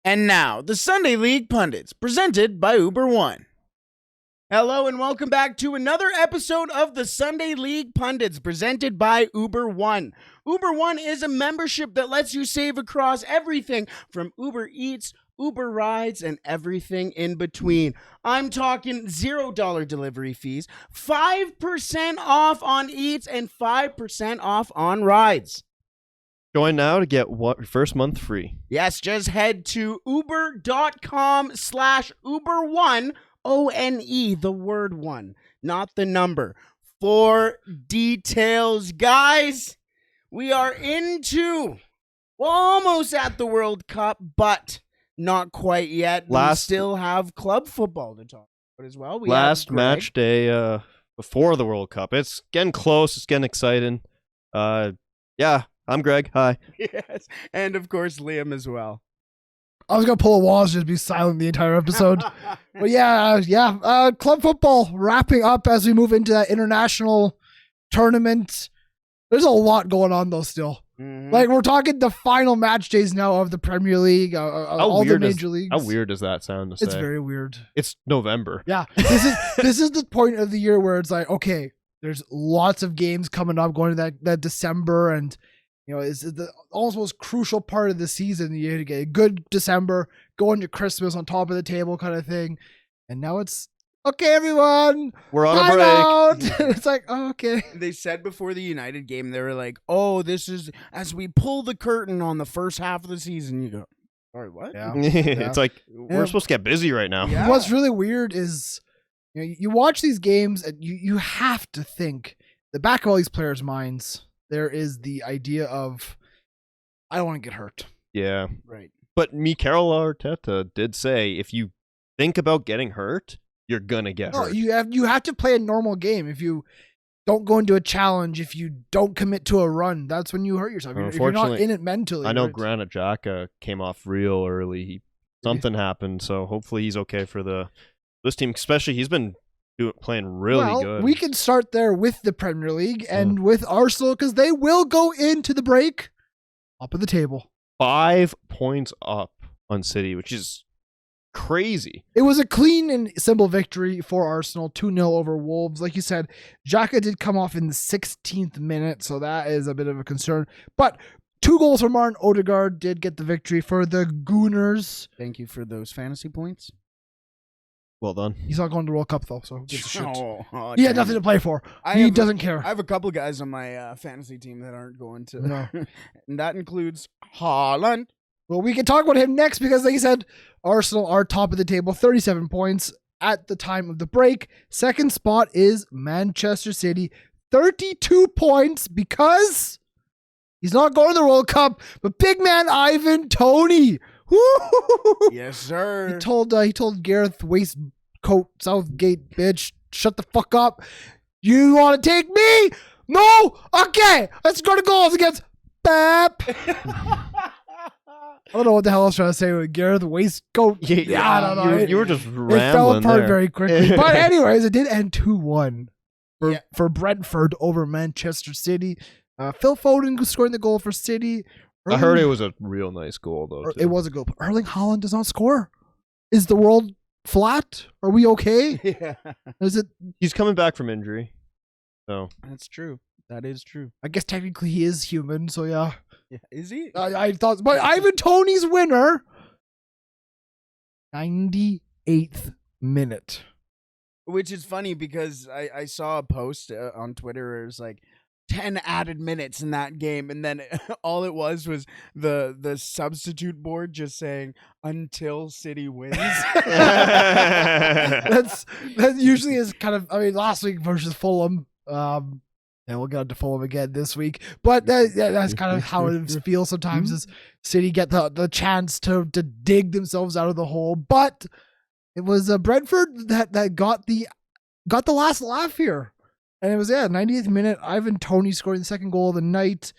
And now, the Sunday League Pundits, presented by Uber One. Hello and welcome back to another episode of the Sunday League Pundits, presented by Uber One. Uber One is a membership that lets you save across everything from Uber Eats, Uber Rides, and everything in between. I'm talking $0 delivery fees, 5% off on Eats, and 5% off on rides. Join now to get first month free. Yes, just head to uber.com/Uber1, O-N-E, the word one, not the number, for details. Guys, we are almost at the World Cup, but not quite yet. We still have club football to talk about as well. Last match day before the World Cup. It's getting close. It's getting exciting. Yeah. I'm Greg. Hi. Yes, and of course Liam as well. I was gonna pull a wall and just be silent the entire episode, but club football wrapping up as we move into that international tournament. There's a lot going on though still. Mm-hmm. Like we're talking the final match days now of the Premier League, all the major leagues. How weird does that sound to say? It's very weird. It's November. Yeah, this is the point of the year where it's like, okay, there's lots of games coming up going to that December, and you know, it's the almost most crucial part of the season. You get a good December, go into Christmas on top of the table kind of thing. And now it's, okay, everyone, we're on a break. It's like, oh, okay. They said before the United game, they were like, oh, this is, as we pull the curtain on the first half of the season, you go, sorry, what? Yeah. It's like, we're supposed to get busy right now. Yeah. What's really weird is, you watch these games and you have to think, the back of all these players' minds, there is the idea of, I don't want to get hurt. Yeah. Right. But Mikel Arteta did say, if you think about getting hurt, you're going to get hurt. You have to play a normal game. If you don't go into a challenge, if you don't commit to a run, that's when you hurt yourself. If you're not in it mentally. I know Granit Xhaka came off real early. Something happened, so hopefully he's okay for this team. Especially, he's been playing really good. We can start there with the Premier League and with Arsenal, because they will go into the break up at the table. 5 points up on City, which is crazy. It was a clean and simple victory for Arsenal, 2-0 over Wolves. Like you said, Xhaka did come off in the 16th minute, so that is a bit of a concern. But 2 goals from Martin Odegaard did get the victory for the Gooners. Thank you for those fantasy points. Well done. He's not going to the World Cup, though, so who gives a shit. He had nothing to play for. He doesn't care. I have a couple guys on my fantasy team that aren't going to. No. And that includes Haaland. Well, we can talk about him next because, like you said, Arsenal are top of the table, 37 points at the time of the break. Second spot is Manchester City, 32 points because he's not going to the World Cup, but big man Ivan Toney. Woo! Yes, sir. He told Gareth Waistcoat Southgate, bitch, shut the fuck up. You want to take me? No? Okay, let's go to goals against Pep. I don't know what the hell I was trying to say with Gareth Waistcoat. Yeah, I don't know. You were just rambling. It fell apart very quickly. But anyways, it did end 2-1 for Brentford over Manchester City. Phil Foden scoring the goal for City. I heard it was a real nice goal, though. It was a goal. But Erling Haaland does not score. Is the world flat? Are we okay? Yeah. Is it? He's coming back from injury. So that's true. That is true. I guess technically he is human. So yeah. Is he? I thought, but Ivan Toney's winner. 98th minute. Which is funny because I saw a post on Twitter where it was like 10 added minutes in that game, and then all it was the substitute board just saying until City wins. that usually is kind of, I mean, last week versus Fulham, and we'll get to Fulham again this week, but that's kind of how it feels sometimes is City get the chance to dig themselves out of the hole, but it was Brentford that got the last laugh here. And it was, 90th minute, Ivan Toney scoring the second goal of the night.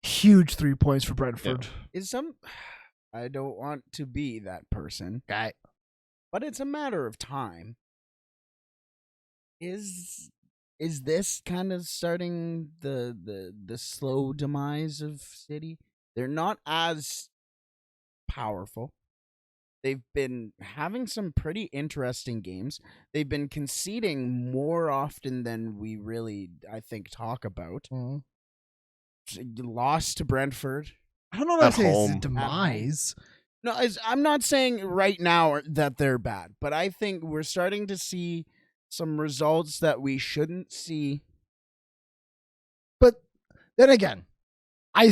Huge 3 points for Brentford. Yeah. I don't want to be that person, but it's a matter of time. Is this kind of starting the slow demise of City? They're not as powerful. They've been having some pretty interesting games. They've been conceding more often than we really, I think, talk about. Lost to Brentford. I don't know what At to say. It's a home. demise. No, I'm not saying right now that they're bad, but I think we're starting to see some results that we shouldn't see. But then again, I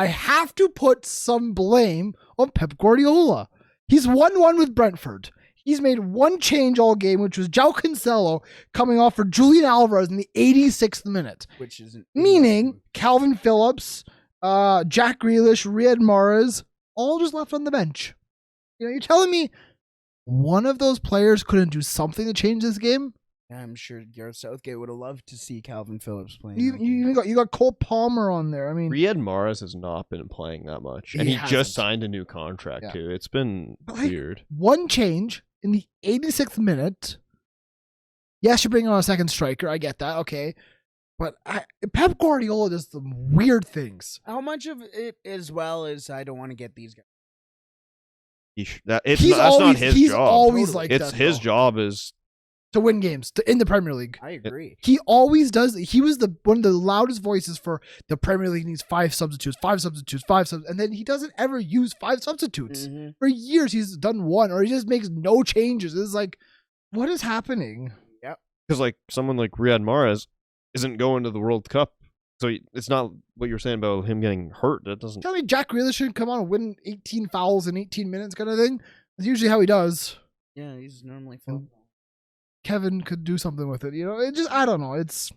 have to put some blame on Pep Guardiola. He's 1-1 with Brentford. He's made one change all game, which was João Cancelo coming off for Julian Alvarez in the 86th minute. Which isn't Meaning Calvin Phillips, Jack Grealish, Riyad Mahrez, all just left on the bench. You're telling me one of those players couldn't do something to change this game? I'm sure Gareth Southgate would have loved to see Calvin Phillips playing. You got Cole Palmer on there. I mean, Riyad Mahrez has not been playing that much, and He he hasn't. just signed a new contract too. It's been weird. One change in the 86th minute. Yes, you're bringing on a second striker. I get that. Okay. But Pep Guardiola does some weird things. How much of it as well as I don't want to get these guys? That's not his he's job. always like It's that. his though. job is To win games in the Premier League. I agree. He always does. He was one of the loudest voices for the Premier League needs 5 substitutes, and then he doesn't ever use 5 substitutes. Mhm. For years, he's done one, or he just makes no changes. It's like, what is happening? because like someone like Riyad Mahrez isn't going to the World Cup, so it's not what you're saying about him getting hurt. That doesn't. Tell me Jack Grealish should come on and win 18 fouls in 18 minutes kind of thing. That's usually how he does. Yeah, he's normally And fun. Kevin could do something with it. It just, I don't know. It's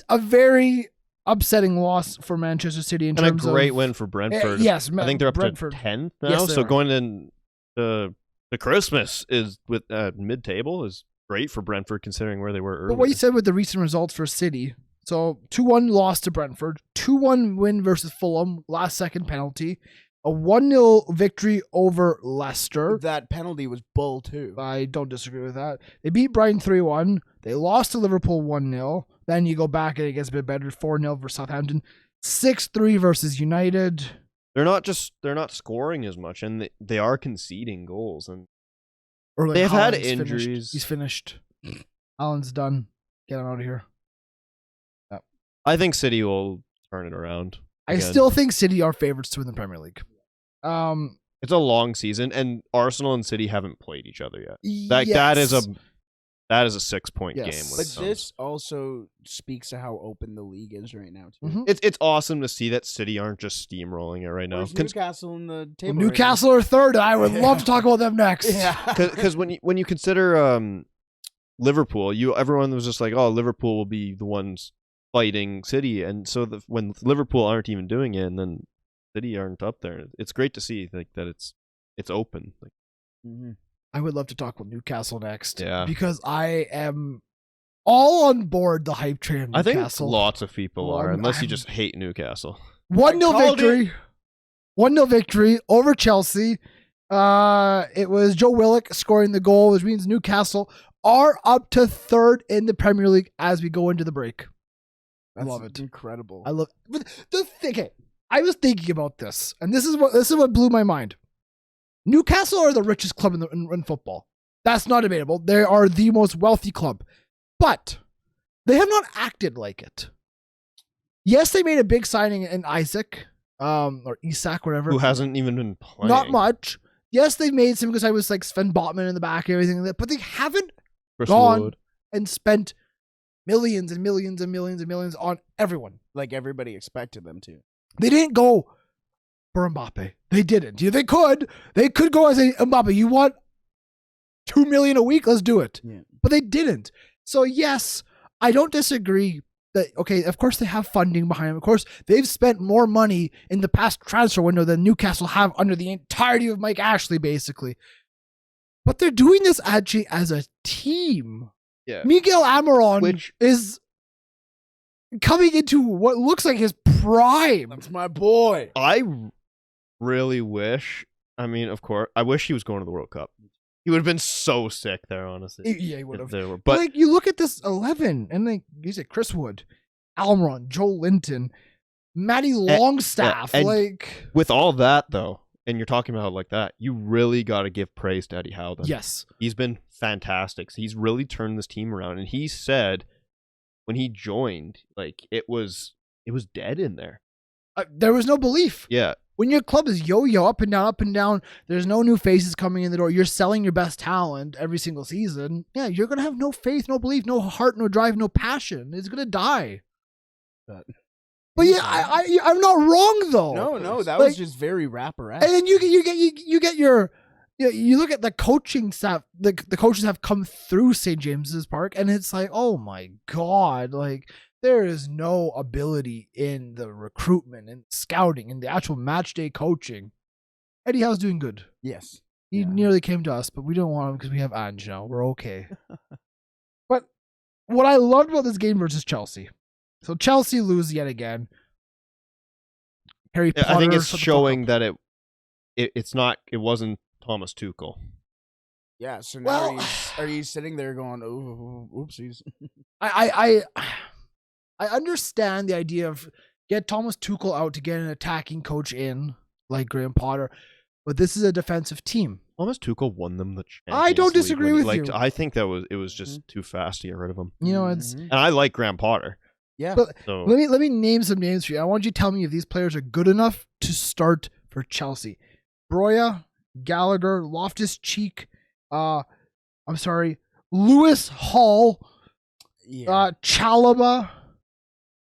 a very upsetting loss for Manchester City in And a terms great of win for Brentford. yes, I think they're up Brentford. to 10th now. Yes, they so are. going in the Christmas is with mid-table is great for Brentford considering where they were earlier. But what you said with the recent results for City, so 2-1 loss to Brentford, 2-1 win versus Fulham, last second penalty, a 1-0 victory over Leicester. That penalty was bull too. I don't disagree with that. They beat Brighton 3-1. They lost to Liverpool 1-0. Then you go back and it gets a bit better, 4-0 for Southampton, 6-3 versus United. They're not scoring as much, and they are conceding goals. And Erling They've had Haaland's finished. injuries. He's finished. Haaland's done. Get him out of here. I think City will turn it around. I again. still think City are favorites to win the Premier League. It's a long season, and Arsenal and City haven't played each other yet. Yes. That is a 6-point Yes. game. When But it comes. this also speaks to how open the league is right now too. Mhm. It's awesome to see that City aren't just steamrolling it right now. Where's Newcastle in the table? Well, Newcastle are third. I would love to talk about them next. Right now? Yeah. Because when you consider Liverpool, everyone was just like, oh, Liverpool will be the ones fighting City, and so when Liverpool aren't even doing it, and then City aren't up there, it's great to see that it's open. Mhm. I would love to talk about Newcastle next. Yeah. Because I am all on board the hype train of I think Newcastle. lots of people Well, are, unless you I'm- just hate Newcastle. 1-0 I called victory. 1-0 victory over Chelsea. It was Joe Willock scoring the goal, which means Newcastle are up to third in the Premier League as we go into the break. I That's love it. Incredible. I love but the thing. Okay, I was thinking about this, and this is what blew my mind. Newcastle are the richest club in football. That's not debatable. They are the most wealthy club, but they have not acted like it. Yes, they made a big signing in Isaac, or Isak, whatever. Who hasn't even been playing? Not much. Yes, they've made some because I was like Sven Botman in the back and everything like that, but they haven't Chris gone Wood. and spent millions and millions and millions and millions on everyone. Like everybody expected them to. They didn't go for Mbappe. They didn't. They could. They could go and say, Mbappe, you want $2 million a week? Let's do it. Yeah. But they didn't. So yes, I don't disagree that, okay, of course they have funding behind them. Of course, they've spent more money in the past transfer window than Newcastle have under the entirety of Mike Ashley, basically. But they're doing this actually as a team. Yeah. Miguel Almiron Which- is coming into what looks like his prime. That's my boy. I really wish. I mean, of course, I wish he was going to the World Cup. He would have been so sick there, honestly. Yeah, he would have. But But like, you look at this 11, and like you said, Chris Wood, Almiron, Joe Linton, Matty Longstaff. and- like, with all that, though, and you're talking about it like that, you really got to give praise to Eddie Howe. Yes. He's been fantastic. He's really turned this team around. And he said when he joined, like, it was dead in there. There was no belief. Yeah. When your club is yo-yo, up and down, there's no new faces coming in the door. You're selling your best talent every single season. Yeah, you're going to have no faith, no belief, no heart, no drive, no passion. It's going to die. But yeah, I'm not wrong though. No, that was just very rapper-esque. And then you get your, you look at the coaching staff. The coaches have come through St. James's Park, and it's like, oh my God, like there is no ability in the recruitment and scouting and the actual match day coaching. Eddie Howe's doing good. Yes, He nearly came to us, but we don't want him because we have Ange now. We're okay. But what I loved about this game versus Chelsea. So Chelsea lose yet again. Harry Potter. I think it's showing that it wasn't Thomas Tuchel. Yeah, so now are you sitting there going, oh, oopsies? I understand the idea of get Thomas Tuchel out to get an attacking coach in, like Graham Potter, but this is a defensive team. Thomas Tuchel won them the Champions I don't League disagree when with he, you. I think it was just too fast to get rid of him. You know, it's And I like Graham Potter. Yeah. but So let me name some names for you. I want you to tell me if these players are good enough to start for Chelsea. Broya, Gallagher, Loftus-Cheek, Lewis Hall, Chalaba.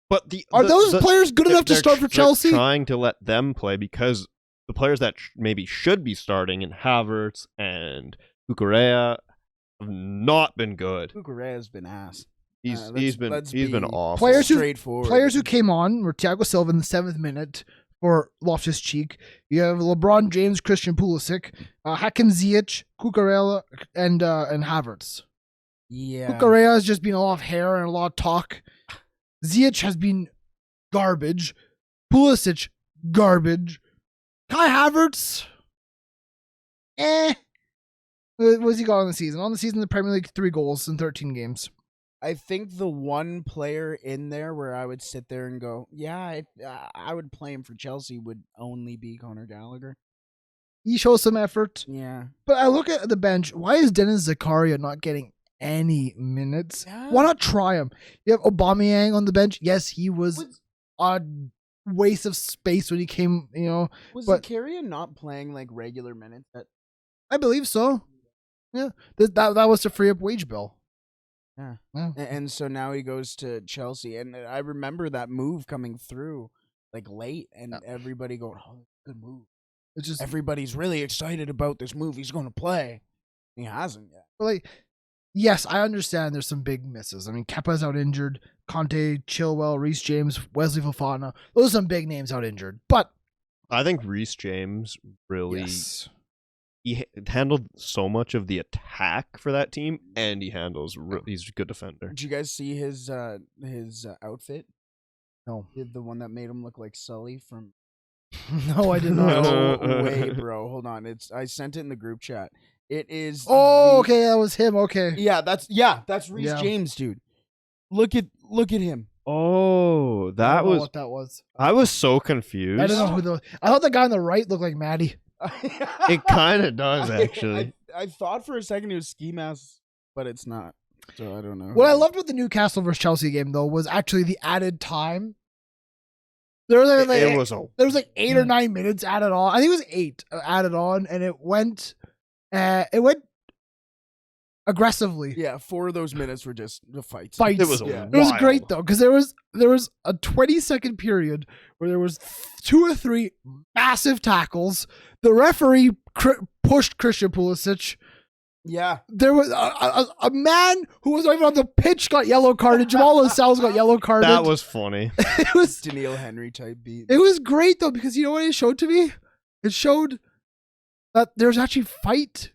but Are those players good enough to start for Chelsea? They're trying to let them play because the players that maybe should be starting in Havertz and Cucurella have not been good. Cucurella's been ass. He's been awful. Players who came on were Thiago Silva in the 7th minute for Loftus-Cheek. You have LeBron James, Christian Pulisic, Hakim Ziyech, Cucurella, and Havertz. Yeah. Cucurella has just been a lot of hair and a lot of talk. Ziyech has been garbage. Pulisic, garbage. Kai Havertz, What's he got on the season? On the season, the Premier League, 3 goals in 13 games. I think the one player in there where I would sit there and go, yeah, I would play him for Chelsea would only be Conor Gallagher. He shows some effort. Yeah. But I look at the bench. Why is Dennis Zakaria not getting any minutes? Yeah. Why not try him? You have Aubameyang on the bench. Yes, he was a waste of space when he came, Was but Zakaria not playing like regular minutes? I believe so. Yeah. That was to free up wage bill. Yeah. Yeah. And so now he goes to Chelsea. And I remember that move coming through like late and everybody going, oh, good move. It's just everybody's really excited about this move. He's going to play. He hasn't yet. like, yes, I understand there's some big misses. I mean, Kepa's out injured. Conte, Chilwell, Reece James, Wesley Fofana. Those are some big names out injured. But I think Reece James really yes. He handled so much of the attack for that team, and he's a good defender. Did you guys see his outfit? No. The one that made him look like Sully from... No, I did not. No way, bro. Hold on. I sent it in the group chat. It is... okay, that was him. Okay. Yeah, that's Reece James, dude. Look at him. Oh, I don't know what that was. I was so confused. I don't know who I thought the guy on the right looked like Maddie. It kind of does, actually. I thought for a second it was Ski Mask, but it's not. So I don't know. What I loved with the Newcastle versus Chelsea game, though, was actually the added time. There was like 8 or 9 minutes added on. I think it was 8 added on, and it went aggressively. Yeah, 4 of those minutes were just the fights. It was It was great though, because there was a 20-second period where there was 2 or 3 massive tackles. The referee pushed Christian Pulisic. Yeah. There was a man who was not even on the pitch got yellow carded. Jamal Lascelles got yellow carded. That was funny. It was Daniil Henry type beat. It was great though, because you know what it showed to me? It showed that there's actually fight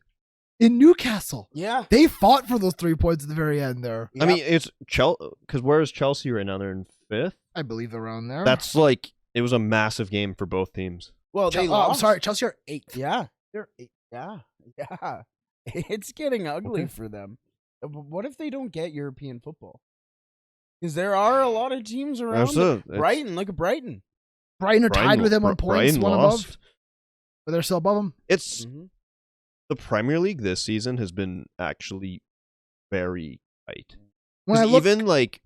in Newcastle. Yeah. They fought for those 3 points at the very end there. I mean, it's Chelsea, because where is Chelsea right now? They're in 5th. I believe around there. That's like, it was a massive game for both teams. Well, they lost. I'm sorry, Chelsea are 8th. Yeah. They're 8th. Yeah. It's getting ugly for them. What if they don't get European football? Because there are a lot of teams around. Brighton, look at Brighton. Brighton are tied with them on points, Brighton one lost. above. But they're still above them. It's the Premier League this season has been actually very tight. When I 'Cause look, even like,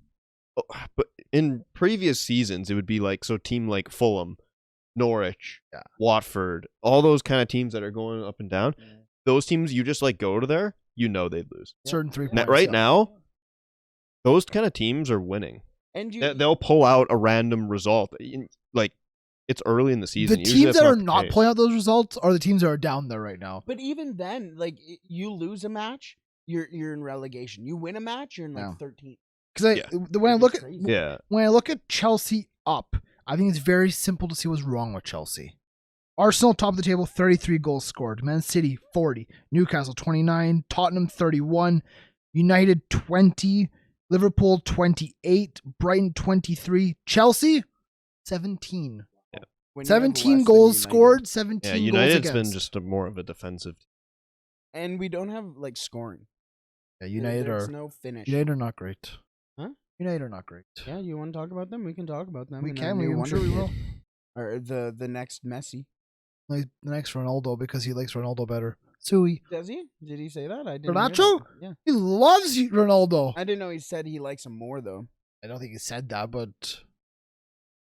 but in previous seasons, it would be like, so team like Fulham, Norwich, Watford, all those kind of teams that are going up and down. Those teams, you just like go to there, you know they'd lose. certain 3 points. Right now, those kind of teams are winning. And They'll pull out a random result. Like, it's early in the season. The Usually teams that's that are the not case. pulling out those results are the teams that are down there right now. But even then, like you lose a match, you're in relegation. You win a match, you're in like 13th. Because when I look at Yeah. when I look at Chelsea up, I think it's very simple to see what's wrong with Chelsea. Arsenal top of the table, 33 goals scored. Man City 40, Newcastle 29, Tottenham 31, United 20, Liverpool 28, Brighton 23, Chelsea 17. When you have 17 less than goals United. scored, 17 Yeah, goals United's against. been just more of a defensive. And we don't have like scoring. Yeah, United There's are no finish. United are not great. Huh? United are not great. Yeah, you want to talk about them? We can talk about them. We in can. our new I'm sure we Wonder will. Kid. Or the next Messi. Like the next Ronaldo because he likes Ronaldo better. Sui. Does he? Did he say that? I didn't. hear Garnacho? that. Yeah. He loves Ronaldo. I didn't know he said he likes him more though. I don't think he said that, but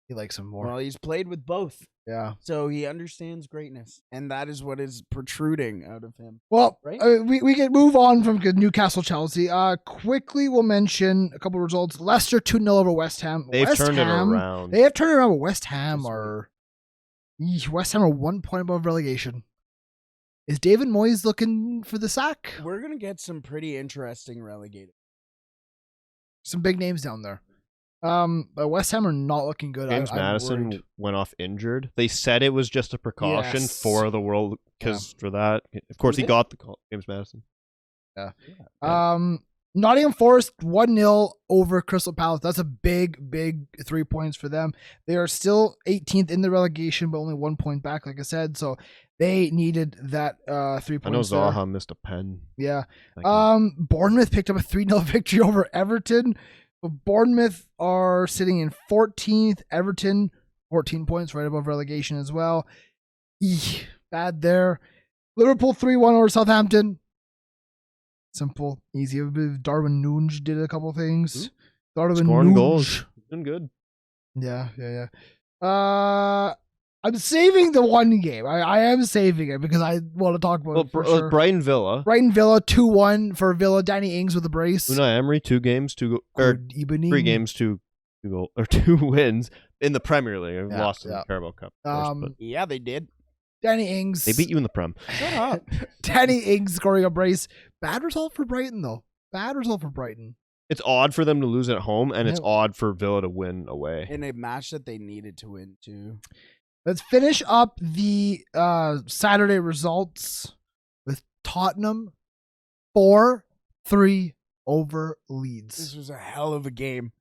he likes him more. Well, he's played with both, Yeah. so he understands greatness, and that is what is protruding out of him. Well, Right? we can move on from Newcastle Chelsea. Quickly, we'll mention a couple of results. Leicester 2-0 over West Ham. They've West turned Ham, it around. They have turned it around. But West Ham This are 1 point above relegation. Is David Moyes looking for the sack? We're gonna get some pretty interesting relegated. Some big names down there. But West Ham are not looking good. James I'm Madison worried. went off injured. They said it was just a precaution Yes. for the world because for that, of course, he Did? got the call. James Madison. Nottingham Forest 1-0 over Crystal Palace. That's a big 3 points for them. They are still 18th in the relegation, but only 1 point back, like I said. So they needed that 3 I know points. there. Zaha missed a pen. Yeah. That game. Bournemouth picked up a 3-0 victory over Everton. Bournemouth are sitting in 14th. Everton 14 points, right above relegation as well. Eeh, bad there. Liverpool 3-1 over Southampton. Simple, easy. Darwin Núñez did a couple things. Darwin Scoring Núñez. goals. Doing good. Yeah. I'm saving the one game. I am saving it because I want to talk about Well, it for sure. Brighton Villa. Brighton Villa 2-1 for Villa. Danny Ings with a brace. Unai Emery, 2 games, 2 or Good evening. 3 games, 2 goal or 2 wins in the Premier League. Yeah, Lost in yeah. the Carabao Cup. Of course, but Yeah, they did. Danny Ings. they beat you in the Prem. Shut up. Danny Ings scoring a brace. Bad result for Brighton though. Bad result for Brighton. It's odd for them to lose at home, and it's Yeah. odd for Villa to win away. In a match that they needed to win too. Let's finish up the Saturday results with Tottenham 4-3 over This Leeds. was a hell of a game.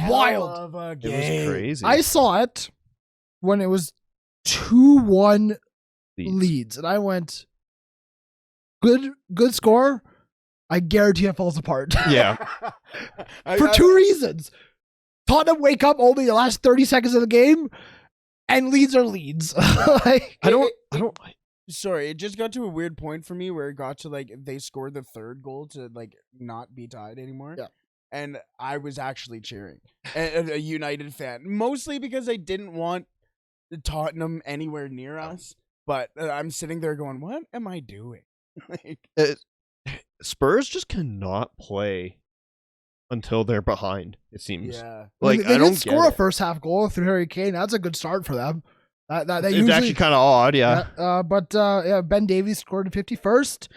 Wild. Hell of a It game. was crazy. I saw it when it was 2-1 Leeds. Leeds, and I went, good score. I guarantee it falls apart. Yeah. For 2 reasons. Tottenham wake up only the last 30 seconds of the game, and Leeds are Leeds. Like, I don't. Sorry, it just got to a weird point for me where it got to like they scored the 3rd goal to like not be tied anymore. Yeah. And I was actually cheering. A United fan, mostly because I didn't want Tottenham anywhere near us. But I'm sitting there going, "What am I doing?" Like, Spurs just cannot play until they're behind. It seems. yeah. Like they I don't did score a get it. first half goal through Harry Kane. That's a good start for them. That It's usually, actually kind of odd. Yeah. But Ben Davies scored in 51st.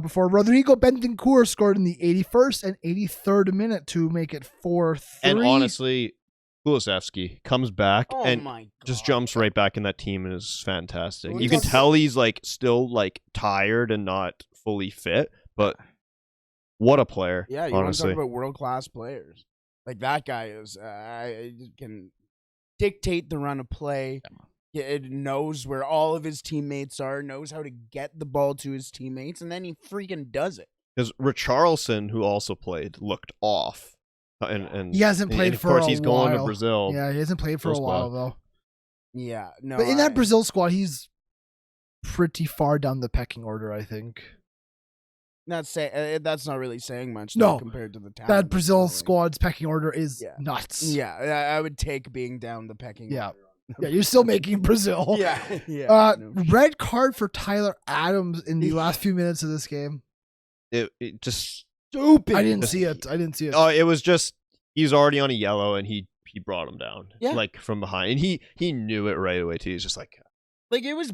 Before Rodrigo Bentancur scored in the 81st and 83rd minute to make it 4-3. And honestly, Kulusevski comes back Oh and my god. just jumps right back in that team and is fantastic. Well, You can he's- tell he's like still like tired and not fully fit, but what a player! Yeah, you want to honestly. talk about world class players. Like that guy is can dictate the run of play. It knows where all of his teammates are, knows how to get the ball to his teammates, and then he freaking does it. Because Richarlison, who also played, looked off, and He hasn't played and for of course a he's going to while. Brazil. Yeah, he hasn't played for a Brazil while squad. though. Yeah, no. But in that Brazil squad, he's pretty far down the pecking order, I think. That's not really saying much. No, compared to the talent. That Brazil Like, squad's pecking order is nuts. Yeah, I would take being down the pecking. Yeah. order. Yeah, you're still making Brazil. Yeah. Red card for Tyler Adams in the last few minutes of this game. It just Stupid. I didn't see it. Oh, it was just he's already on a yellow and he brought him down. Yeah. Like from behind. And he knew it right away too. He's just like it was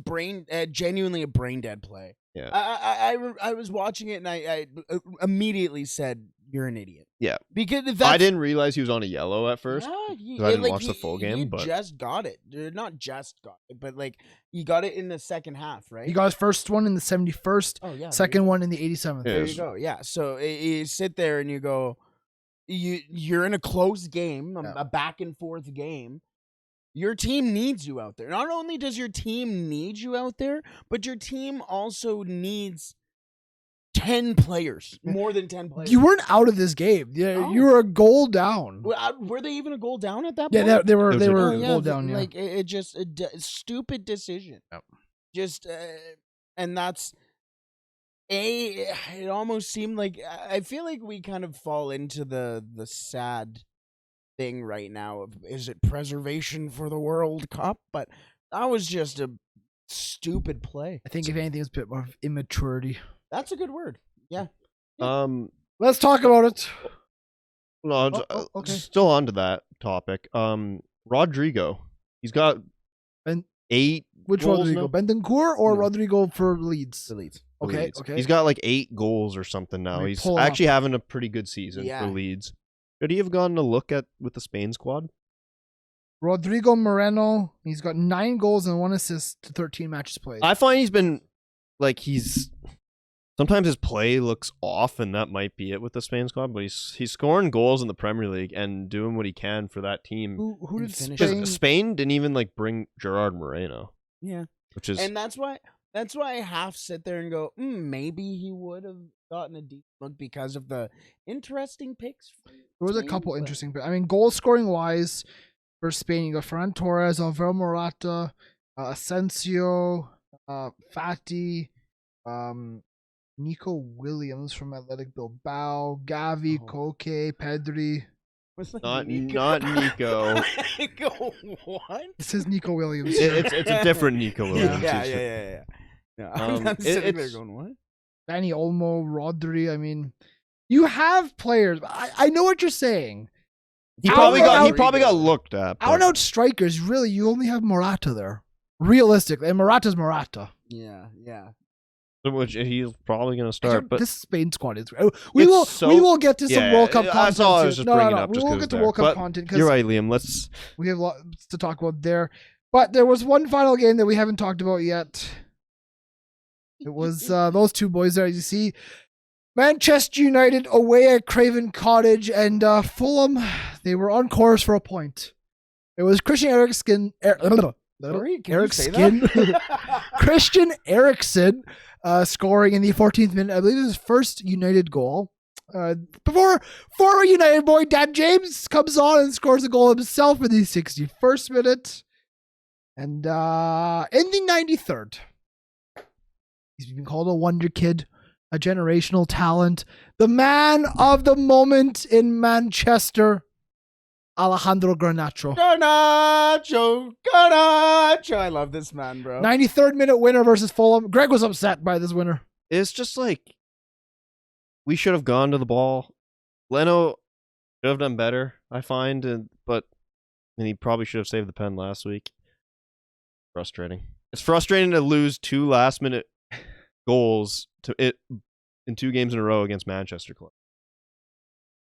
genuinely a brain dead play. Yeah. I was watching it and I immediately said, "You're an idiot." Yeah. Because I didn't realize he was on a yellow at first. Yeah, I didn't watch the full game, he but just got it. Not just got it, but like he got it in the second half, right? He got his first one in the 71st, Oh yeah. second one in the 87th. There you go. Yeah. So you sit there and you go, you're in a close game, a back and forth game. Your team needs you out there. Not only does your team need you out there, but your team also needs 10 players, more than 10 players. You weren't out of this game. Yeah, you were a goal down. Were they even a goal down at that point? Yeah, they were. It was They a were goal. goal down. Yeah. Like it just a stupid decision. Yep. Just and that's it almost seemed like I feel like we kind of fall into the sad thing right now of, is it preservation for the World Cup? But that was just a stupid play. I think if anything, it's a bit more of immaturity. That's a good word. Yeah. Let's talk about it. No, Okay. still on to that topic. Rodrigo. He's got Ben- 8 Which goals Rodrigo? now? Bendancourt or No. Rodrigo for Leeds? The Leeds. for Okay, Leeds. okay. He's got like 8 goals or something now. Let me He's pull it actually up. having a pretty good season Yeah. for Leeds. Could he have gotten a look at with the Spain squad? Rodrigo Moreno. He's got 9 goals and 1 assist to 13 matches played. I find he's been like sometimes his play looks off, and that might be it with the Spain squad. But he's scoring goals in the Premier League and doing what he can for that team. Who did Finish. Spain? Because Spain didn't even like bring Gerard Moreno, Yeah. which is And that's why I half sit there and go, maybe he would have gotten a deep look because of the interesting picks. There was a couple interesting. I mean, goal scoring wise for Spain, you got Ferran Torres, Alvaro Morata, Asensio, Fati, Nico Williams from Athletic Bilbao, Gavi, Koke, Pedri. not Nico. Nico, what? It says Nico Williams. It's a different Nico Williams. Yeah. I'm sitting there going, what? Dani Olmo, Rodri. I mean, you have players. I know what you're saying. He Out probably and got looked at. Out and out strikers. Really, you only have Morata there. Realistically, and Morata's Morata. Yeah. Which he's probably going to start. But this Spain squad is. We will get to some World Cup content. That's all I was soon. just bringing up. We just will 'cause get to it's World there. Cup But content you're because right, Liam. we have lots to talk about there. But there was one final game that we haven't talked about yet. It was those two boys there. As you see, Manchester United away at Craven Cottage, and Fulham, they were on course for a point. It was Christian Eriksen. Sorry, can you say that? Christian Eriksen scoring in the 14th minute. I believe it was his first United goal. Before former United boy Dan James comes on and scores a goal himself in the 61st minute. And in the 93rd, he's been called a wonder kid, a generational talent, the man of the moment in Manchester, Alejandro Garnacho. Garnacho. I love this man, bro. 93rd minute winner versus Fulham. Greg was upset by this winner. It's just like we should have gone to the ball. Leno should have done better, I find, but he probably should have saved the pen last week. Frustrating. It's frustrating to lose 2 last-minute goals in 2 games in a row against Manchester Club.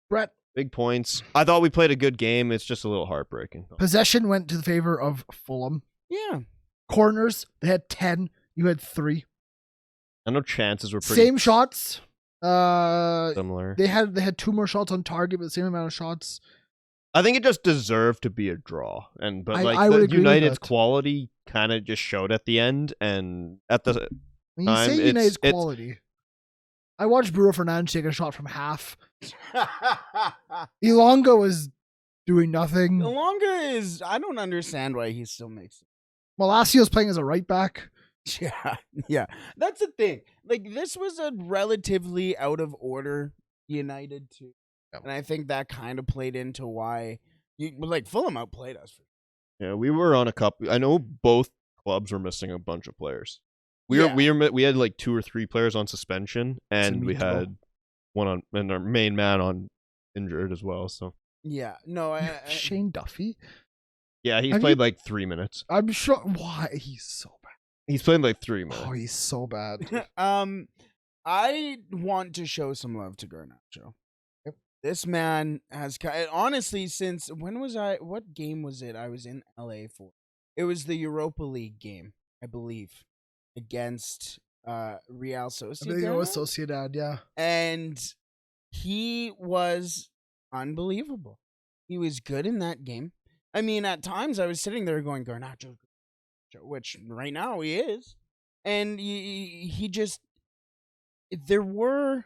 Brett. Big points. I thought we played a good game. It's just a little heartbreaking. Possession went to the favor of Fulham. Yeah. Corners, they had 10. You had 3. I know chances were pretty Same shots. similar. They had 2 more shots on target, but the same amount of shots. I think it just deserved to be a draw, but I would agree with United's that. quality kind of just showed at the end, and at the When you say United's quality, I watched Bruno Fernandes take a shot from half. Ilonga was doing nothing. Ilonga I don't understand why he still makes it. Malasio's playing as a right back. Yeah. That's the thing. Like, this was a relatively out of order United too, and I think that kind of played into why Fulham outplayed us. Yeah, we were on a couple. I know both clubs were missing a bunch of players. We had like 2 or 3 players on suspension, and we had one on, and our main man on injured as well. So yeah, no, Shane Duffy. Yeah, he's played like 3 minutes. I'm sure. Why he's so bad. He's played like 3 minutes. Oh, he's so bad. I want to show some love to Garnacho. Yep. This man has honestly, since when was I? What game was it? I was in LA for. It was the Europa League game, I believe, against Real Sociedad. I think it was Sociedad, yeah. And he was unbelievable. He was good in that game. I mean, at times I was sitting there going, Garnacho, which right now he is. And he just, there were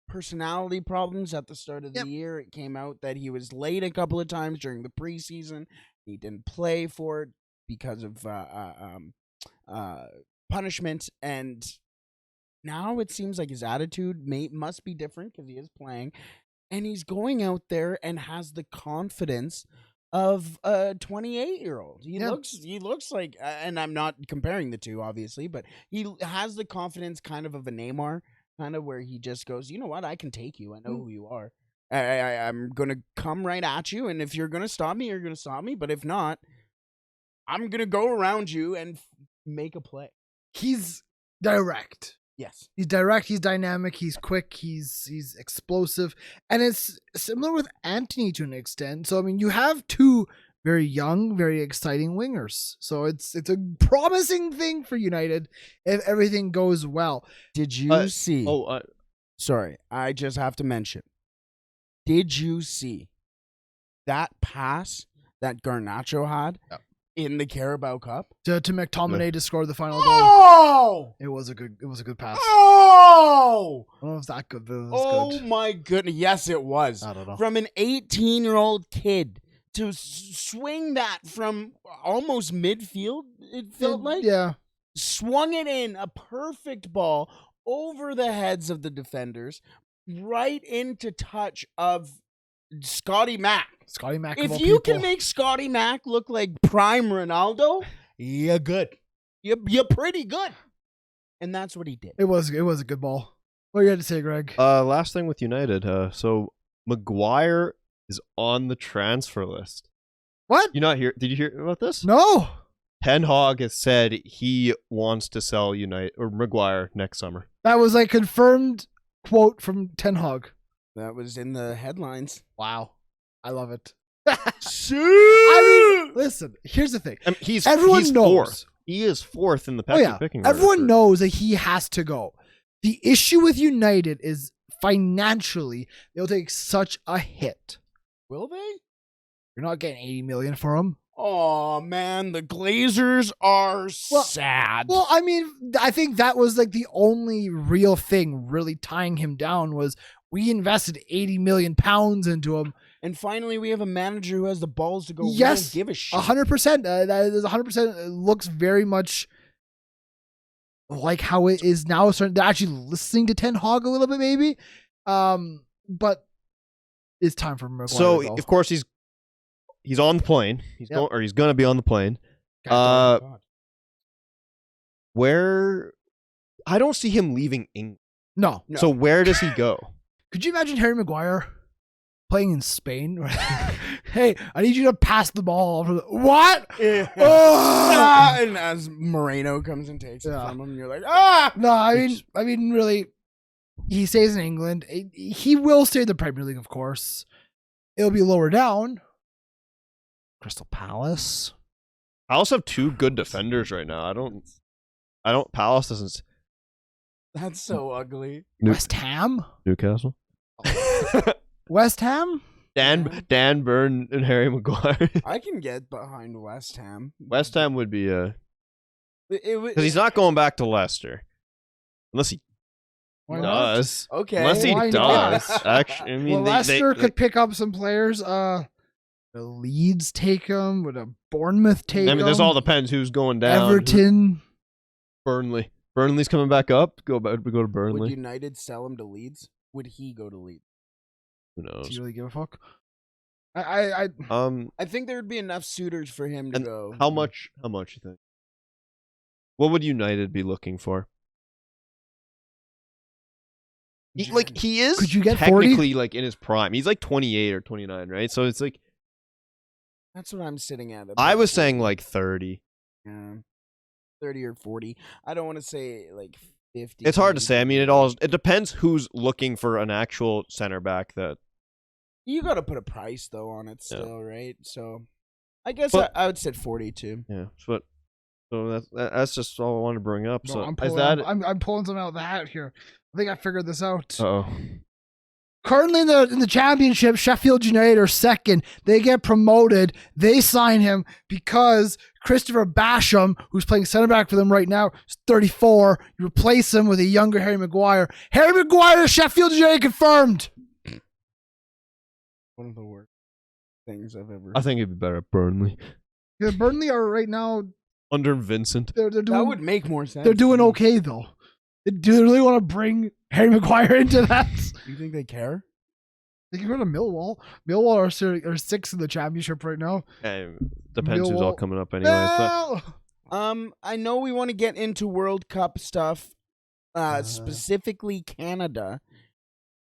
personality problems at the start of the year. It came out that he was late a couple of times during the preseason. He didn't play for it because of punishment. And now it seems like his attitude must be different because he is playing. And he's going out there and has the confidence of a 28-year-old. He looks like, and I'm not comparing the two, obviously, but he has the confidence kind of a Neymar, kind of where he just goes, you know what, I can take you. I know who you are. I'm going to come right at you, and if you're going to stop me, you're going to stop me. But if not, I'm going to go around you and make a play. He's direct. Yes. He's direct, he's dynamic, he's quick, he's explosive. And it's similar with Antony to an extent. So, I mean, you have 2 very young, very exciting wingers. So it's a promising thing for United if everything goes well. Did you see... sorry, I just have to mention. Did you see that pass that Garnacho had in the Carabao Cup to McTominay to score the final goal? Oh, it was a good pass. Oh, I don't know if it's that good, but it was good. My goodness, yes, it was. I don't know. From an 18-year-old kid to swing that from almost midfield, it felt like. Yeah, swung it in a perfect ball over the heads of the defenders, right into touch of Scotty Mack. Scotty Mack. If you can make Scotty Mack look like prime Ronaldo, you're good. You're pretty good. And that's what he did. It was a good ball. What do you had to say, Greg? Last thing with United. So Maguire is on the transfer list. What? You not hear? Did you hear about this? No. Ten Hag has said he wants to sell Maguire next summer. That was a confirmed quote from Ten Hag. That was in the headlines. Wow. I love it. I mean, listen, here's the thing. He's knows. Fourth. He is 4th in the pecking order. Everyone knows that he has to go. The issue with United is financially, they'll take such a hit. Will they? You're not getting $80 million for him. Oh, man, the Glazers are sad. Well, I mean, I think that was like the only real thing really tying him down was we invested £80 million into him. And finally, we have a manager who has the balls to go. Yes, give a shit. 100%. That is 100%. Looks very much like how it is now. Starting to actually listening to Ten Hag a little bit, maybe. But it's time for Maguire. So of course he's on the plane. He's gonna be on the plane. Where I don't see him leaving England. No. So where does he go? Could you imagine Harry Maguire playing in Spain? Hey, I need you to pass the ball. What? Yeah. Oh! And as Moreno comes and takes it from him, you're like, ah! No, I mean, really, he stays in England. He will stay in the Premier League, of course. It'll be lower down. Crystal Palace. Palace have 2 good defenders right now. I don't. Palace doesn't. That's so ugly. West Ham. Newcastle. West Ham. Dan Burn and Harry Maguire. I can get behind West Ham. West Ham would be because he's not going back to Leicester unless he does. Okay, unless he does. Actually, I mean, Leicester could pick up some players. The Leeds take him. Would a Bournemouth take him? I mean, this all depends who's going down. Everton. Burnley. Burnley's coming back up. We go to Burnley. Would United sell him to Leeds? Would he go to Leeds? Who knows? Do you really give a fuck? I think there would be enough suitors for him to And go. How much you think? What would United be looking for? He is Could you get technically 40? In his prime. He's 28 or 29, right? So it's that's what I'm sitting at. I was saying 30. Yeah. 30 or 40. I don't want to say 50. It's hard to say. I mean, it depends who's looking for an actual center back that. You got to put a price though on it still, right? So I guess I would say 40 too. Yeah. So that's just all I wanted to bring up. No, so I'm pulling something out of the hat here. I think I figured this out. Oh. Currently in the championship, Sheffield United are second. They get promoted. They sign him because Christopher Basham, who's playing center back for them right now, is 34. You replace him with a younger Harry Maguire. Harry Maguire, Sheffield United confirmed. One of the worst things I've ever. I think it'd be better at Burnley. Yeah, Burnley are right now under Vincent. They're doing, that would make more sense. They're doing okay though. Do they really want to bring Harry Maguire into that? You think they care? They can go to Millwall. Millwall are 6th in the championship right now. Depends who's all coming up anyways. No! I know we want to get into World Cup stuff, specifically Canada,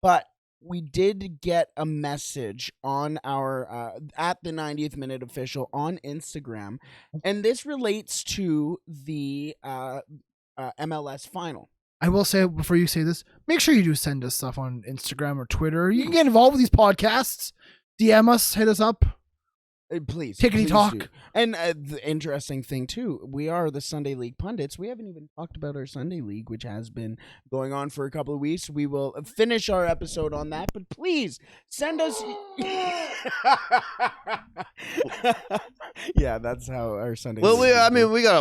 but we did get a message on our at the 90th Minute Official on Instagram, and this relates to the MLS final. I will say before you say this, make sure you do send us stuff on Instagram or Twitter. You can get involved with these podcasts. DM us, hit us up. Please. Tickety talk. Do. And the interesting thing, too, we are the Sunday League Pundits. We haven't even talked about our Sunday League, which has been going on for a couple of weeks. We will finish our episode on that, but please send us. Yeah, that's how our Sunday Well, League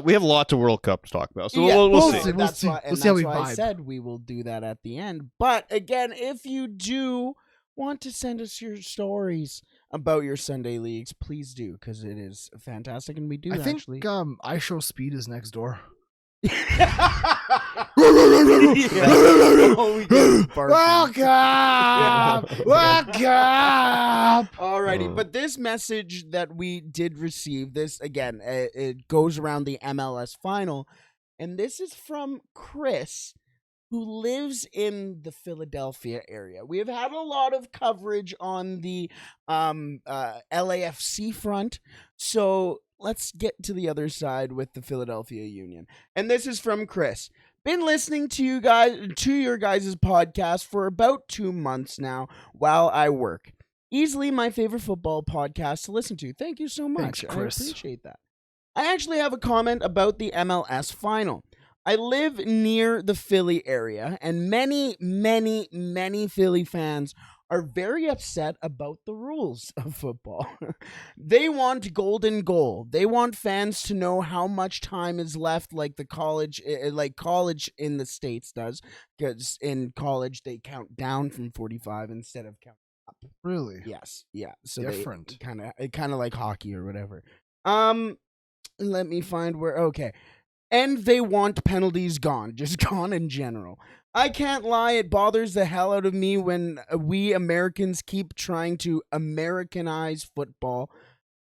we have a lot to World Cup to talk about, so yeah, we'll see. We'll see. That's how we why vibe. I said we will do that at the end. But again, if you do want to send us your stories about your Sunday leagues, please do, because it is fantastic, and we do. I think actually. I Show Speed is next door. Welcome. Alrighty, but this message that we did receive, this again, it goes around the MLS final, and this is from Chris, who lives in the Philadelphia area. We have had a lot of coverage on the LAFC front, so let's get to the other side with the Philadelphia Union. And this is from Chris. Been listening to your guys' podcast for about 2 months now while I work. Easily my favorite football podcast to listen to. Thank you so much. Thanks, Chris. I appreciate that. I actually have a comment about the MLS final. I live near the Philly area, and many, many, many Philly fans are very upset about the rules of football. They want golden goal. They want fans to know how much time is left, like college in the States does, because in college they count down from 45 instead of counting up. Really? Yes. Yeah. So different. Kind of like hockey or whatever. Let me find where. Okay. And they want penalties gone, just gone in general. I can't lie, it bothers the hell out of me when we Americans keep trying to Americanize football.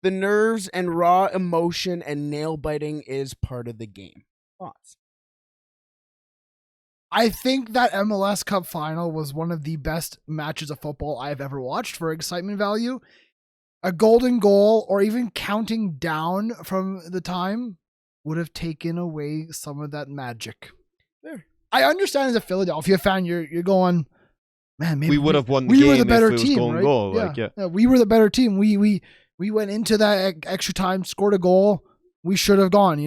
The nerves and raw emotion and nail-biting is part of the game. Thoughts? I think that MLS Cup final was one of the best matches of football I've ever watched for excitement value. A golden goal or even counting down from the time would have taken away some of that magic. There. I understand as a Philadelphia fan, you're going, man, maybe we would have won the we game were the better if it was team, golden right? goal. Yeah, we were the better team. We went into that extra time, scored a goal. We should have gone.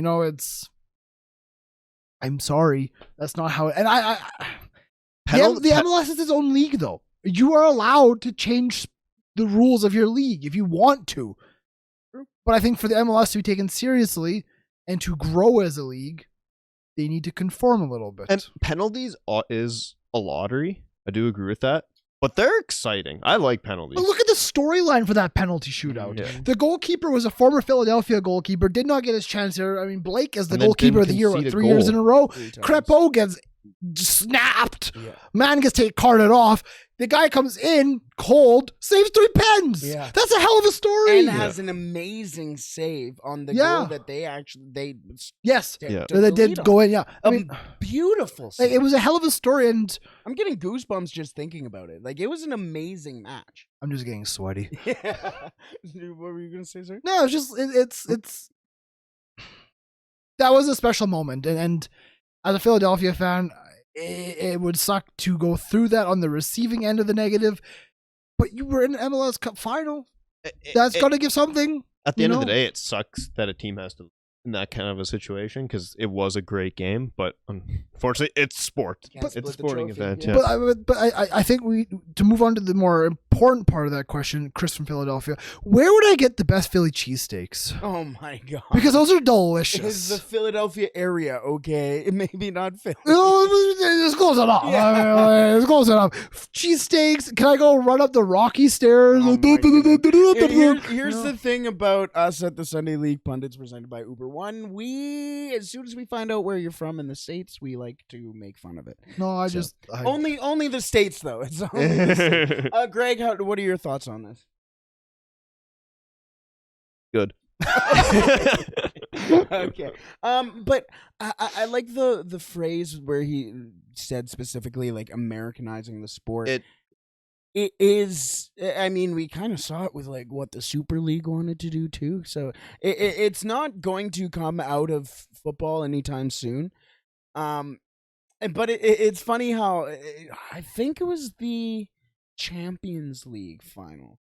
I'm sorry, that's not how. And the MLS is its own league, though. You are allowed to change the rules of your league if you want to. But I think for the MLS to be taken seriously and to grow as a league, they need to conform a little bit. And penalties is a lottery. I do agree with that. But they're exciting. I like penalties. But look at the storyline for that penalty shootout. Yeah. The goalkeeper was a former Philadelphia goalkeeper, did not get his chance here. I mean, Blake is the And then goalkeeper of the didn't year, concede a 3 years in goal. a row. 3 times. Crepeau gets snapped. Yeah. Man gets carted off. The guy comes in cold, saves 3 pens. Yeah. That's a hell of a story. And has an amazing save on the Yeah. goal that they yes. Yeah. That they did go in. Yeah. I mean, beautiful like, save. it was a hell of a story, and I'm getting goosebumps just thinking about it. Like, it was an amazing match. I'm just getting sweaty. Yeah. What were you gonna say, sir? No, it's just it's that was a special moment, and as a Philadelphia fan, it would suck to go through that on the receiving end of the negative. But you were in an MLS Cup final. That's got to give something. At the end of the day, it sucks that a team has to in that kind of a situation because it was a great game, but unfortunately, it's sport. Can't It's a split the sporting trophy, event. yeah. Yeah. But I think to move on to the more important part of that question, Chris from Philadelphia, where would I get the best Philly cheesesteaks? Oh my god! Because those are It's delicious. the Philadelphia area, okay? Maybe not Philly. It's close enough. Yeah. It's close enough. Cheesesteaks. Can I go run up the rocky stairs? Oh my goodness. Here's No. the thing about us at the Sunday League Pundits presented by Uber One. We, as soon as we find out where you're from in the States, we like to make fun of it. No, I So, just Only the States, though. It's only the States. Greg, what are your thoughts on this? Good. Okay. But I like the phrase where he said specifically like Americanizing the sport. It is. I mean, we kind of saw it with like what the Super League wanted to do too. So it's not going to come out of football anytime soon. But it's funny how I think it was the Champions League final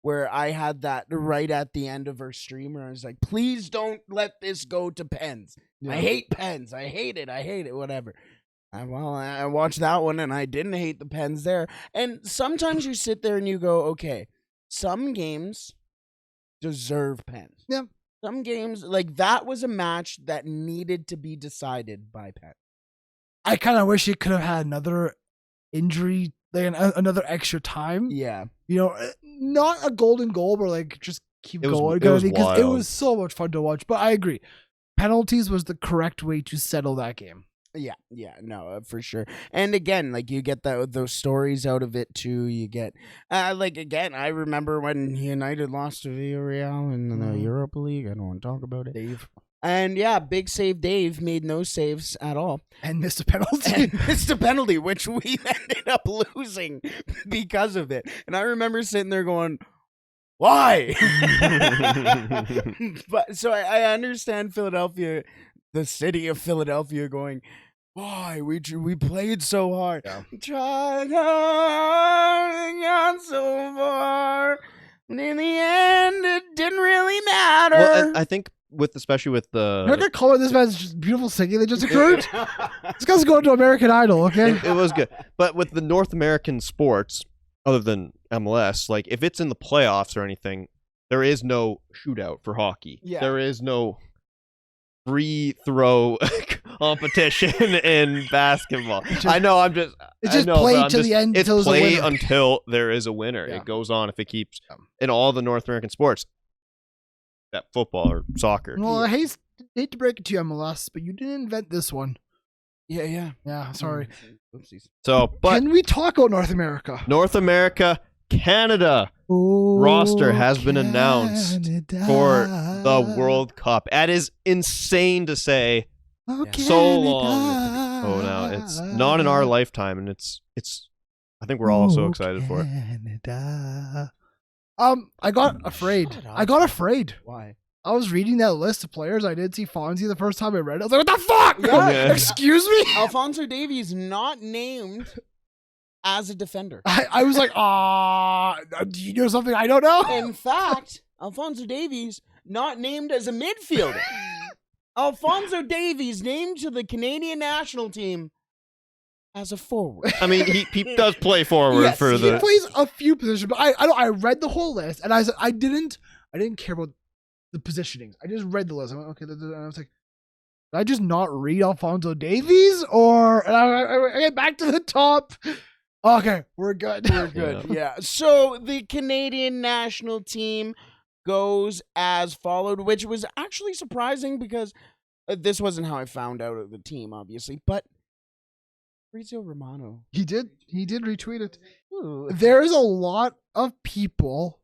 where I had that right at the end of our stream where I was like, please don't let this go to pens. Yeah. I hate pens. I hate it, whatever. I watched that one and I didn't hate the pens there. And sometimes you sit there and you go, okay, some games deserve pens. Yeah. Some games, like that was a match that needed to be decided by pens. I kind of wish it could have had another injury, like another extra time. Yeah. You know, not a golden goal, but like just keep It was- going. it was Because it wild. was so much fun to watch. But I agree, penalties was the correct way to settle that game. Yeah, for sure. And again, like you get those stories out of it too. You get, like again, I remember when United lost to Villarreal in the Europa League. I don't want to talk about it. Dave. And yeah, big save Dave made no saves at all. And missed a penalty. And missed a penalty, which we ended up losing because of it. And I remember sitting there going, why? But so I understand Philadelphia, the city of Philadelphia, going, why we played so hard, tried hard and got so far, and in the end it didn't really matter. Well, I think especially with You're not the gonna call it this man's just beautiful singing that just occurred? This guy's going to American Idol, okay? it was good, but with the North American sports, other than MLS, like if it's in the playoffs or anything, there is no shootout for hockey. Yeah. There is no free throw competition in basketball. I know. It's I just know, play but I'm till the end It's till there's a play winner. until there is a winner. Yeah. It goes on if it keeps in all the North American sports. That football or soccer. Well, I hate to break it to you, MLS, but you didn't invent this one. Yeah. Yeah, sorry. Oopsies. So, but Can we talk about North America? North America, Canada roster has been announced for the World Cup. That is insane to say. So long. Oh, no, it's not in our lifetime, and it's. I think we're all so excited for it. Canada. I got afraid. Shut up. I got afraid. Why? I was reading that list of players. I did see Fonzie the first time I read it. I was like, what the fuck? Yeah. Excuse me? Alphonso Davies not named as a defender. I was like, do you know something I don't know? In fact, Alphonso Davies not named as a midfielder. Alphonso Davies named to the Canadian national team as a forward. I mean, he does play forward Yes, for he He the. plays a few positions, but I read the whole list and I didn't care about the positionings. I just read the list. I went, okay, and I was like, did I just not read Alphonso Davies? Or and I get back to the top. Okay, we're good. We're good. Yeah. So the Canadian national team goes as followed, which was actually surprising because this wasn't how I found out of the team, obviously, but Fabrizio Romano. He did retweet it. Ooh. There's a lot of people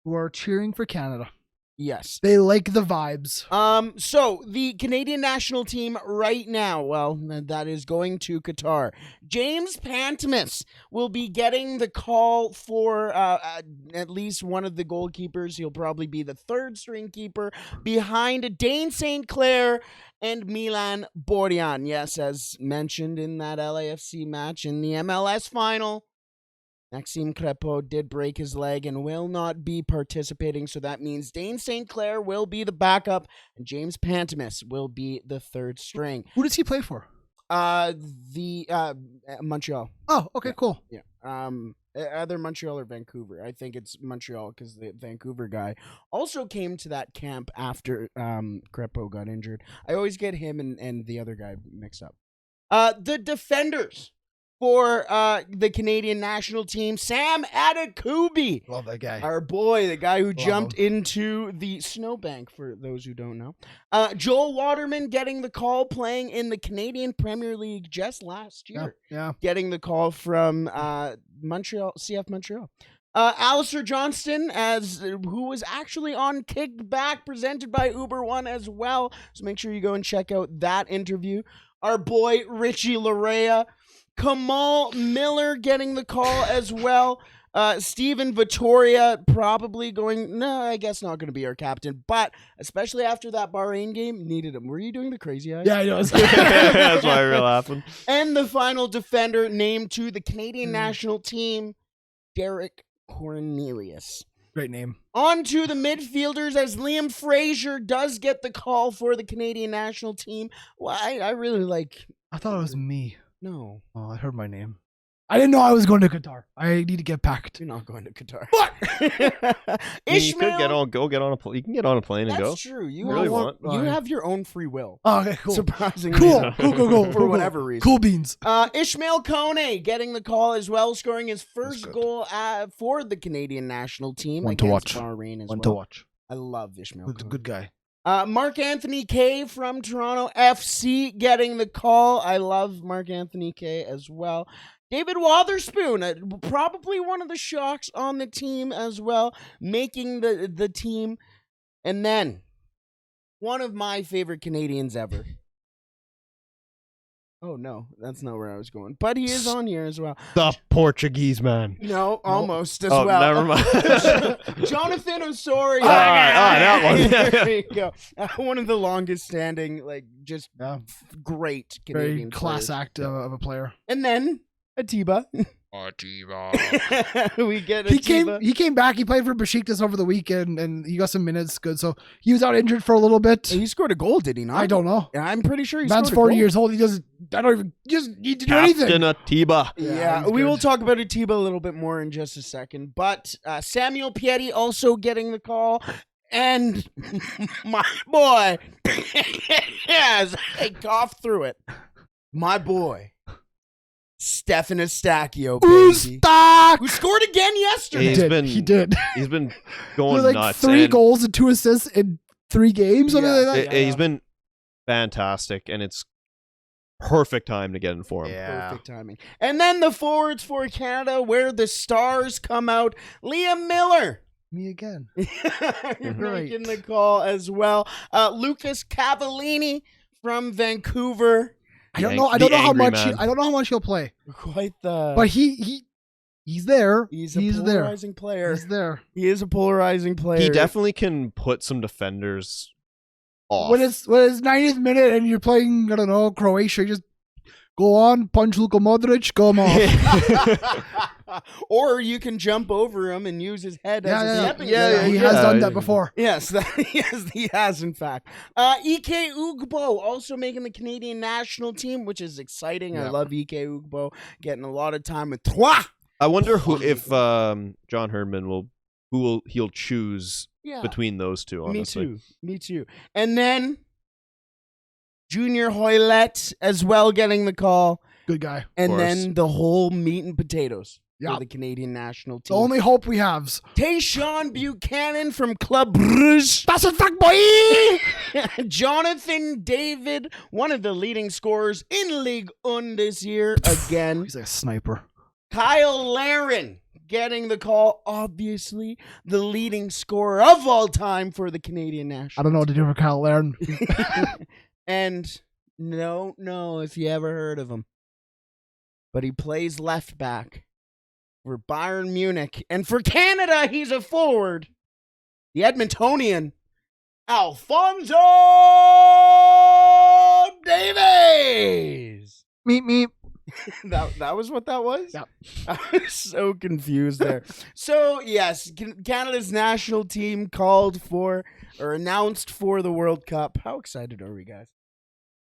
who are cheering for Canada. Yes. They like the vibes. So the Canadian national team right now, well, that is going to Qatar. James Pantemis will be getting the call for at least one of the goalkeepers. He'll probably be the third string keeper behind Dane St. Clair and Milan Borjan. Yes, as mentioned in that LAFC match in the MLS final, Maxime Crepeau did break his leg and will not be participating, so that means Dane St. Clair will be the backup and James Pantemis will be the third string. Who does he play for? Montreal. Oh, okay, cool. Yeah. Either Montreal or Vancouver. I think it's Montreal because the Vancouver guy also came to that camp after Crepeau got injured. I always get him and the other guy mixed up. The defenders for the Canadian national team, Sam Adekubi. Love that guy. Our boy, the guy who jumped him. into the snowbank, for those who don't know. Joel Waterman getting the call, playing in the Canadian Premier League just last year. Yeah. Getting the call from Montreal, CF Montreal. Alistair Johnston, who was actually on Kicked Back, presented by Uber One as well. So make sure you go and check out that interview. Our boy, Richie Larea. Kamal Miller getting the call as well. Steven Vittoria probably going, no, I guess not going to be our captain, but especially after that Bahrain game, needed him. Were you doing the crazy eyes? Yeah, I know. That's why we were laughing. And the final defender named to the Canadian national team, Derek Cornelius. Great name. On to the midfielders as Liam Fraser does get the call for the Canadian national team. Well, I really like... I thought it was me. No. Oh, I heard my name. I didn't know I was going to Qatar. I need to get packed. You're not going to Qatar. What? You could go get on a plane. You can get on a plane and go. That's true. You Really you have your own free will. Oh, okay, cool. Surprisingly. Cool. For whatever reason. Cool beans. Ishmael Kone getting the call as well, scoring his first goal for the Canadian national team. One to watch. Bahrain as One well. to watch. I love Ishmael Kone. Good guy. Mark Anthony Kay from Toronto FC getting the call. I love Mark Anthony Kay as well. David Wotherspoon, probably one of the shocks on the team as well, making the team. And then, one of my favorite Canadians ever. Oh, no, that's not where I was going. But he is on here as well. The Portuguese man. No, almost as Oh, well. never mind. Jonathan Osorio. that one. There you go. One of the longest standing, just great Canadian Very class players. act of a player. And then Atiba. We get Atiba. He came back. He played for Besiktas over the weekend, and he got some minutes. Good, so he was out injured for a little bit. He scored a goal, did he not? I don't know. Yeah, I'm pretty sure he Man's scored 40 a goal. years old. He doesn't. I don't even. He doesn't need to do anything. Captain Atiba. Yeah, he's we will good. talk about Atiba a little bit more in just a second. But Samuel Piatti also getting the call. And my boy, yes, I coughed through it. My boy, Stefan Eustachio, baby. Who scored again yesterday. He did. He's been He going had nuts. 3 and goals and 2 assists in 3 games. Something like that. He's been fantastic, and it's perfect time to get in for him. Perfect timing. And then the forwards for Canada, where the stars come out. Liam Miller. Me again. You're Right. making the call as well. Lucas Cavallini from Vancouver. I don't know how much. I don't know how much he'll play. Quite the. But he's there. He's a there. polarizing player. He's there. He is a polarizing player. He definitely can put some defenders off. When it's 90th minute and you're playing, I don't know, Croatia, just go on, punch Luka Modric, go him off. Or you can jump over him and use his head as a stepping stone. He has done that before. Yes, he has, in fact. Ike Ugbo also making the Canadian national team, which is exciting. I love Ike Ugbo getting a lot of time with Trois. I wonder if John Herdman he'll choose between those two, honestly. Me too. And then Junior Hoylett as well getting the call. Good guy. And course. then the whole meat and potatoes Yeah. for the Canadian national The team. only hope we have. Tayshaun Buchanan from Club Bruges. That's a fuck, boy! Jonathan David, one of the leading scorers in League One this year again. He's like a sniper. Kyle Larin getting the call, obviously the leading scorer of all time for the Canadian national. I don't know what to do for Kyle Larin. And no, if you ever heard of him. But he plays left back for Bayern Munich. And for Canada, he's a forward. The Edmontonian, Alfonso Davies. Meep. That was what that was? Yep. I was so confused there. So, yes, Canada's national team called for or announced for the World Cup. How excited are we, guys?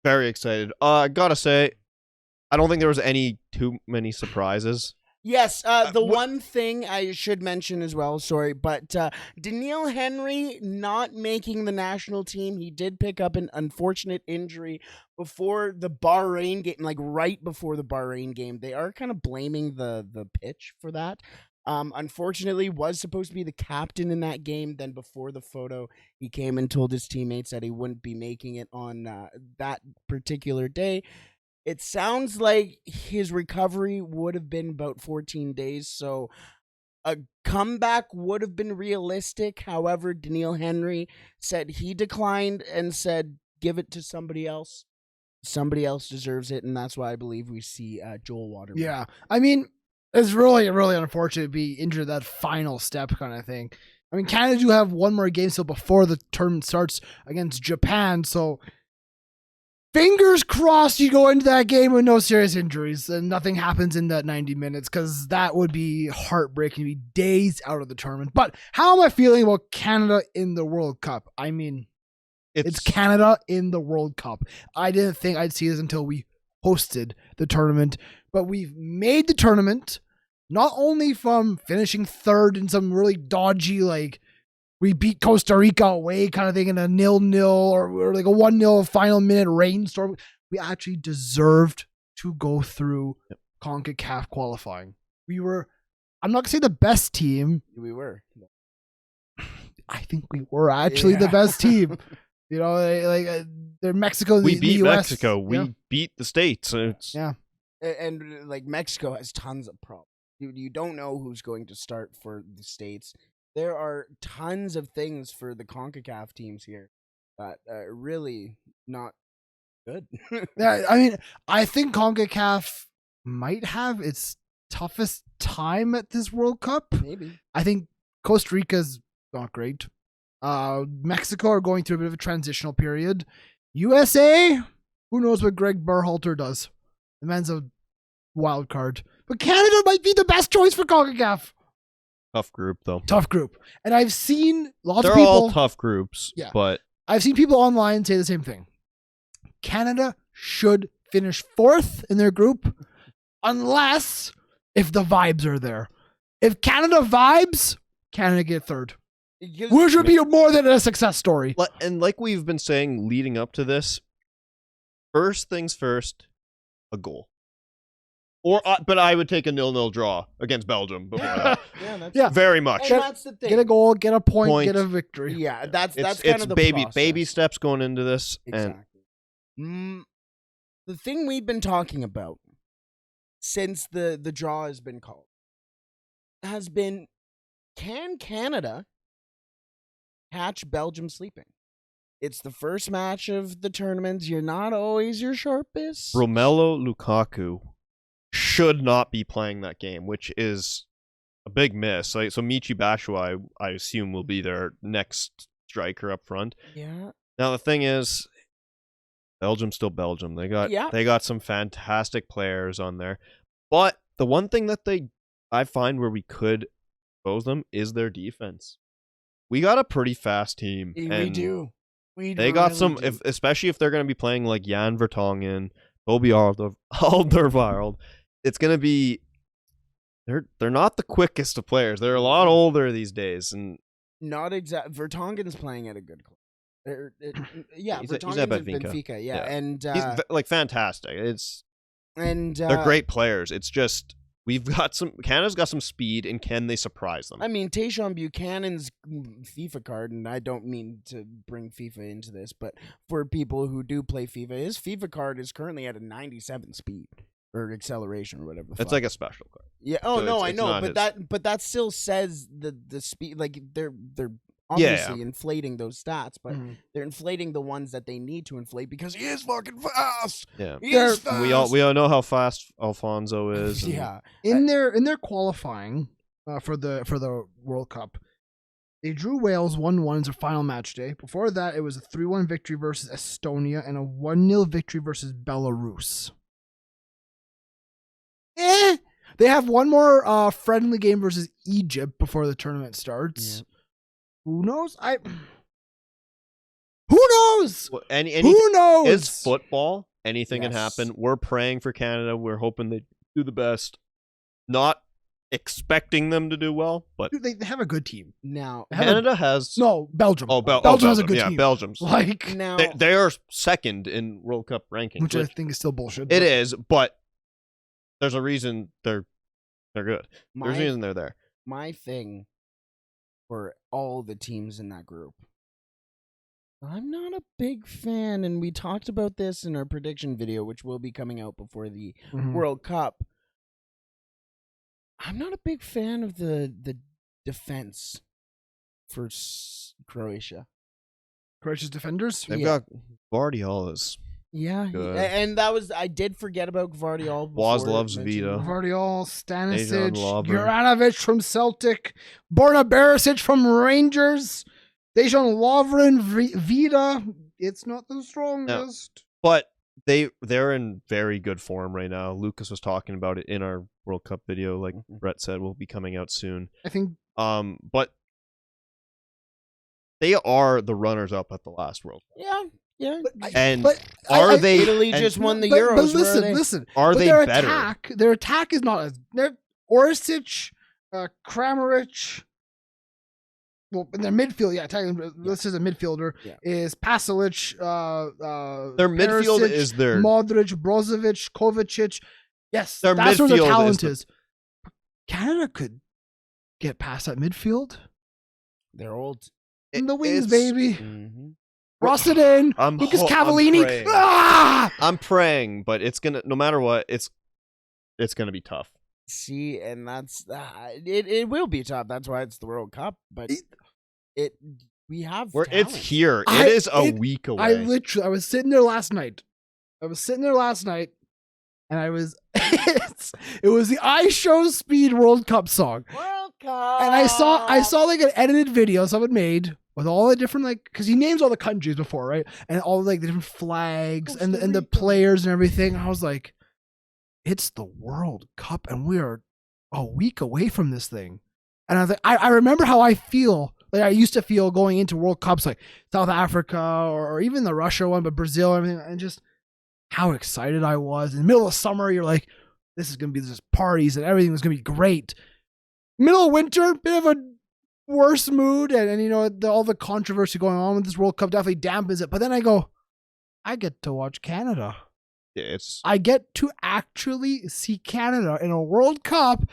Very excited. I gotta say, I don't think there was too many surprises. Yes, the one thing I should mention as well, sorry, but Daniil Henry not making the national team. He did pick up an unfortunate injury before the Bahrain game, like right before the Bahrain game. They are kind of blaming the pitch for that. Unfortunately, was supposed to be the captain in that game. Then before the photo, he came and told his teammates that he wouldn't be making it on that particular day. It sounds like his recovery would have been about 14 days, so a comeback would have been realistic. However, Daniil Henry said he declined and said, give it to somebody else. Somebody else deserves it, and that's why I believe we see Joel Waterman. Yeah. I mean, it's really, really unfortunate to be injured that final step kind of thing. I mean, Canada do have one more game still before the tournament starts against Japan, so fingers crossed you go into that game with no serious injuries and nothing happens in that 90 minutes, because that would be heartbreaking to be days out of the tournament. But how am I feeling about Canada in the World Cup? I mean, it's Canada in the World Cup. I didn't think I'd see this until we hosted the tournament, but we've made the tournament, not only from finishing third in some really dodgy, like, we beat Costa Rica away kind of thing in a 0-0 or like a 1-0 final minute rainstorm. We actually deserved to go through CONCACAF qualifying. We were, I'm not going to say the best team. We were. I think we were actually the best team. You know, they're Mexico. We the beat US, Mexico. We beat the States. Yeah. And like Mexico has tons of problems. You don't know who's going to start for the States. There are tons of things for the CONCACAF teams here that are really not good. Yeah, I mean, I think CONCACAF might have its toughest time at this World Cup. Maybe. I think Costa Rica's not great. Mexico are going through a bit of a transitional period. USA, who knows what Greg Berhalter does? The man's a wild card. But Canada might be the best choice for CONCACAF. Tough group, though. Tough group. And I've seen lots They're of people. all tough groups, Yeah. but I've seen people online say the same thing. Canada should finish fourth in their group unless if the vibes are there. If Canada vibes, Canada get third. Which would be more than a success story. and like we've been saying leading up to this, first things first, a goal. Or, but I would take a 0-0 draw against Belgium before that. Yeah. Very much. And that's the thing. Get a goal, get a point, get a victory. Yeah, that's It's kind of the baby process. steps going into this. Exactly. The thing we've been talking about since the draw has been called has been, can Canada catch Belgium sleeping? It's the first match of the tournament. You're not always your sharpest. Romelu Lukaku should not be playing that game, which is a big miss. So Michy Batshuayi, I assume, will be their next striker up front. Yeah. Now the thing is, Belgium's still Belgium. They got some fantastic players on there, but the one thing that I find where we could expose them is their defense. We got a pretty fast team. We do. They got some, especially if they're going to be playing like Jan Vertonghen, Toby Alderweireld. It's going to be, they're not the quickest of players. They're a lot older these days, and not exact. Vertonghen's playing at a good club. He's at Vertonghen's at Benfica. Benfica. Yeah, and he's like fantastic. And They're great players. It's just Canada's got some speed, and can they surprise them? I mean, Tayshaun Buchanan's FIFA card, and I don't mean to bring FIFA into this, but for people who do play FIFA, his FIFA card is currently at a 97 speed or acceleration or whatever. It's like a special card. Yeah. Oh So no, it's I know, not but that still says the speed. Like they're obviously inflating those stats, but they're inflating the ones that they need to inflate because he is fucking fast. Yeah, he is fast. We all know how fast Alfonso is. Yeah. In their qualifying for the World Cup, they drew Wales 1-1 as their final match day. Before that, it was a 3-1 victory versus Estonia and a 1-0 victory versus Belarus. They have one more friendly game versus Egypt before the tournament starts. Yeah. Who knows? Who knows? Well, Who knows? It's football. Anything can Yes. happen. We're praying for Canada. We're hoping they do the best. Not expecting them to do well, but Dude, they have a good team. Now, Canada has Belgium. Belgium Belgium has a good yeah, team. Belgium's Like, now, they are second in World Cup rankings, which I think is still bullshit. it is, but there's a reason they're good. There's a my reason they're there. my thing for all the teams in that group. I'm not a big fan, and we talked about this in our prediction video, which will be coming out before the Mhm. World Cup. I'm not a big fan of the defense for Croatia. Croatia's defenders. They've Yeah. got Guardiola's. Yeah, Good. and I did forget about Gvardiol. Woz loves Vita. Gvardiol, Stanisic, Dejan Lovren. Juranovic from Celtic, Borna Barisic from Rangers, Dejan Lovren, Vida. It's not the strongest. But they're in very good form right now. Lucas was talking about it in our World Cup video, like Brett said, will be coming out soon. I think. But they are the runners up at the last World Cup. Yeah. And I- they Italy and just won the but, Euros. But where are they? listen. are But they their better? their attack is not as. Orisic, Kramaric. Well, in their midfield, this is a midfielder. Yeah. Is Pasalic, Their midfield Perisic, is their Modric, Brozovic, Kovacic. Yes, Their that's where their midfield talent is is. Canada could get past that midfield. They're old. In the wings, it's- baby. Mm-hmm. Cross it in. I'm Lucas ho- I'm Cavallini. praying. Ah! I'm praying, but it's gonna no matter what, it's gonna be tough. See, and that's it will be tough. That's why it's the World Cup. But we have It's talent. here. I- It is a it- week away. I was sitting there last night. And I was it was the iShow Speed World Cup song. World Cup. And I saw like an edited video someone made with all the different because he names all the countries before, right? And all like the different flags and the players and everything. I was like, it's the World Cup and we are a week away from this thing. And I was like, I remember how I feel. Like I used to feel going into World Cups like South Africa or even the Russia one, but Brazil and everything, and just how excited I was. In the middle of summer, you're like, this is going to be just parties and everything was going to be great. Middle of winter, bit of a worse mood. And all the controversy going on with this World Cup definitely dampens it. But then I go, I get to watch Canada. I get to actually see Canada in a World Cup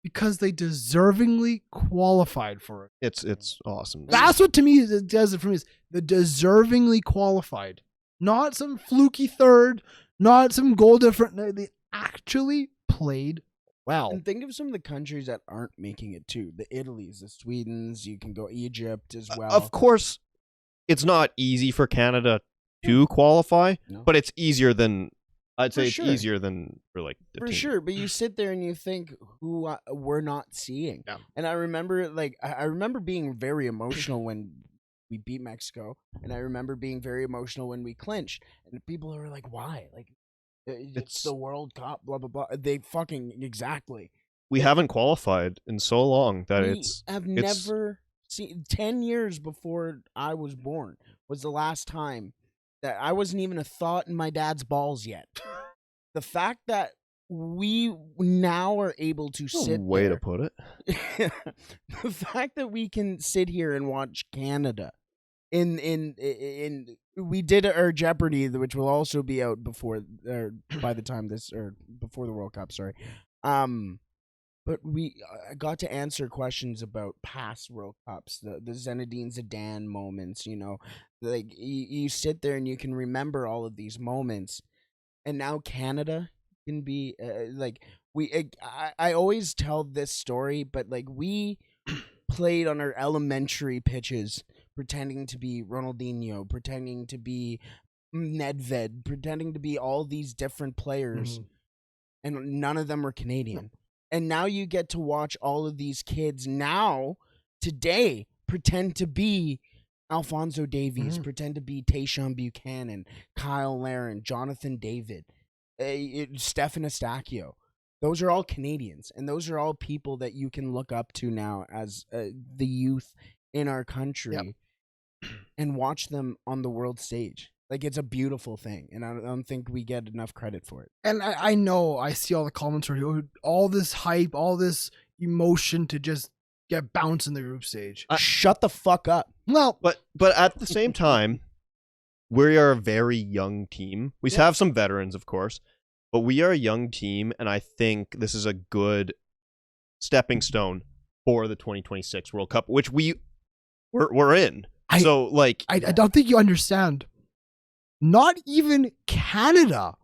because they deservingly qualified for it. It's awesome. That's what to me does it for me is the deservingly qualified. Not some fluky third, not some goal different. No, they actually played well. And think of some of the countries that aren't making it too. The Italies, the Swedens. You can go Egypt as well. Of course, it's not easy for Canada to qualify, but it's easier than I'd say. It's easier than for like the for team. sure. But you sit there and you think who we're not seeing. Yeah. And I remember I remember being very emotional when we beat Mexico, and I remember being very emotional when we clinched. And people are like, "Why? Like, it's the World Cup, blah blah blah." They fucking exactly. We haven't qualified in so long that We have never seen 10 years before I was born was the last time that I wasn't even a thought in my dad's balls yet. The fact that we now are able to sit way there, to put it. the fact that we can sit here and watch Canada in we did our Jeopardy, which will also be out before or by the time this or before the World Cup. Sorry, but we got to answer questions about past World Cups, the Zinedine Zidane moments. You know, like you sit there and you can remember all of these moments, and now Canada can be like we. I always tell this story, but like we played on our elementary pitches pretending to be Ronaldinho, pretending to be Nedved, pretending to be all these different players, and none of them were Canadian. And now you get to watch all of these kids now, today, pretend to be Alphonso Davies, pretend to be Tayshaun Buchanan, Kyle Larin, Jonathan David, Stefan Eustáquio. Those are all Canadians, and those are all people that you can look up to now as the youth in our country and watch them on the world stage. Like, it's a beautiful thing, and I don't think we get enough credit for it. And I know I see all the comments where all this hype, all this emotion to just get bounced in the group stage. Shut the fuck up. Well, But at the same time, we are a very young team. We have some veterans, of course, but we are a young team, and I think this is a good stepping stone for the 2026 World Cup, which we're in. I don't think you understand. Not even Canada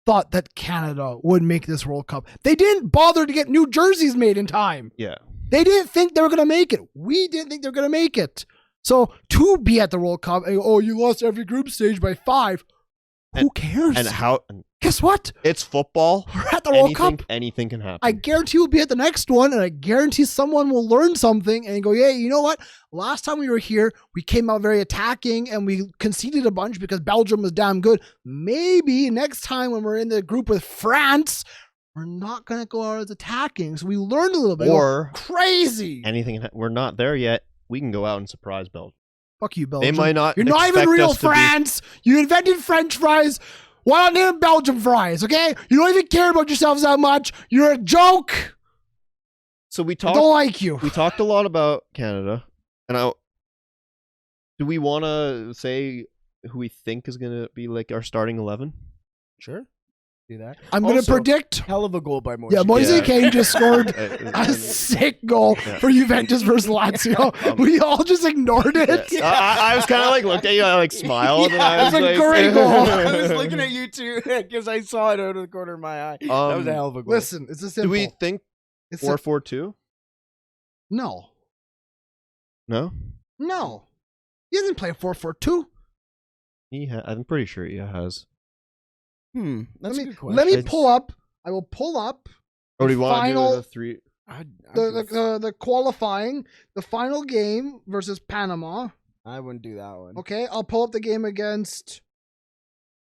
thought that Canada would make this World Cup. They didn't bother to get new jerseys made in time. Yeah. They didn't think they were going to make it. We didn't think they were going to make it. So to be at the World Cup, and, you lost every group stage by 5. Who cares? And Guess what? it's football. We're at the World Cup. Anything can happen. I guarantee we'll be at the next one, and I guarantee someone will learn something and go, yeah, you know what? Last time we were here, we came out very attacking, and we conceded a bunch because Belgium was damn good. Maybe next time when we're in the group with France, we're not going to go out as attacking. So we learned a little bit. Or crazy. we're not there yet. We can go out and surprise Belgium. Fuck you, Belgium. They might not. You're not even expect real us to be- France. You invented French fries. Why not name Belgium fries, okay? You don't even care about yourselves that much. You're a joke. So we I talked. don't like you. We talked a lot about Canada, and do we want to say who we think is going to be like our starting 11? Sure. Do that. I'm going to Also, predict. hell of a goal by Moise. Yeah, Moise Yeah. Kean just scored a sick goal for Juventus versus Lazio. We all just ignored it. Yeah. I was kind of like looked at you, I like smiled, and I Yeah, was that's a like, great goal. I was looking at you too because I saw it out of the corner of my eye. That was a hell of a goal. Listen, it's a simple. Do we think It's 4-4-2? No. No, No. He doesn't play 4-4-2. I'm pretty sure he has. That's a good question. Let me pull up. I will pull up Or do you want to final- do the 3? the qualifying, the final game versus Panama. I wouldn't do that one. Okay, I'll pull up the game against.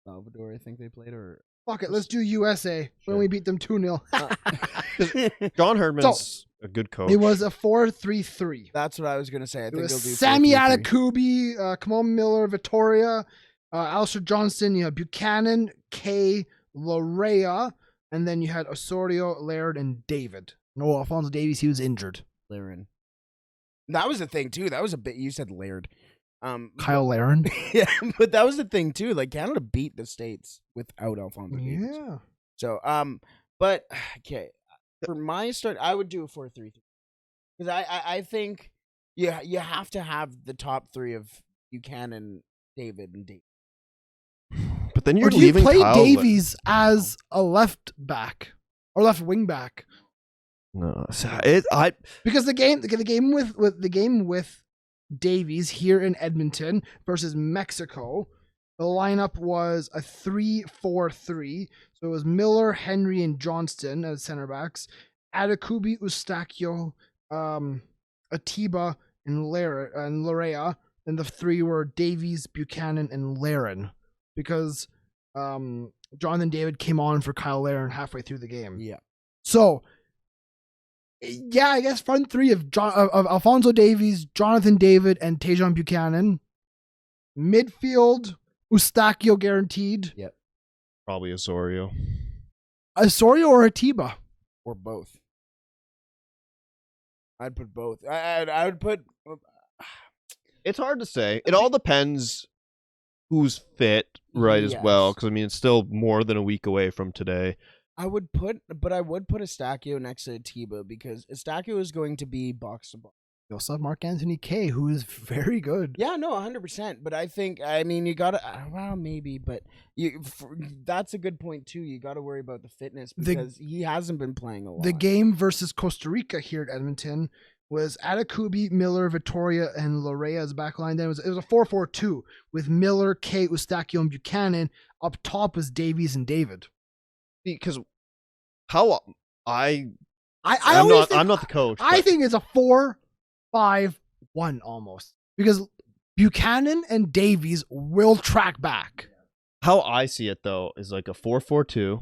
Salvador, I think they played, or Fuck it, let's do USA when we beat them 2-0. John Herdman's a good coach. It was a 4-3-3. that's what I was gonna say. I It think was they'll do Sammy 4-3-3. Atakubi, Kamal Miller, Vittoria, Alistair Johnston, you had Buchanan, Kay, Larea, and then you had Osorio, Laird, and David. No, Alphonso Davies, he was injured. Larin. That was the thing too. That was a bit. You said Laird. Kyle Larin. Yeah, but that was the thing too. Like Canada beat the States without Alphonso Davies. Yeah. So, but okay, for my start, I would do a 4-3-3 because I think you have to have the top 3 of Buchanan, David, and David. But then Or you're do you leaving play Kyle Davies as a left back or left wing back? No, Because the game with Davies here in Edmonton versus Mexico, the lineup was a 3-4-3. So it was Miller, Henry, and Johnston as center backs. Atakubi, Eustáquio, Atiba, and Larea. And the 3 were Davies, Buchanan, and Larin. Because Jonathan David came on for Kyle Larin halfway through the game. Yeah. So, yeah, I guess front 3 of Alphonso Davies, Jonathan David, and Tayshaun Buchanan. Midfield, Eustáquio guaranteed. Yep. probably Osorio. Osorio or Atiba? Or both. I'd put both. I would put. It's hard to say. It all depends who's fit right as well. Yes. Because I mean, it's still more than a week away from today. I would put Estacchio next to Atiba because Estacchio is going to be box to box. You also have Mark Anthony K, who is very good. Yeah, no, 100%. But I mean, you gotta, well, maybe, but that's a good point too. You gotta worry about the fitness because he hasn't been playing a lot. The game versus Costa Rica here at Edmonton was Atakubi, Miller, Vittoria, and Lorea as backline. Then it was a 4-4-2 with Miller, K, Eustachio, and Buchanan. Up top was Davies and David. Because how I'm not the coach. I think it's a 4-5-1 almost because Buchanan and Davies will track back. How I see it though is like a 4-4-2.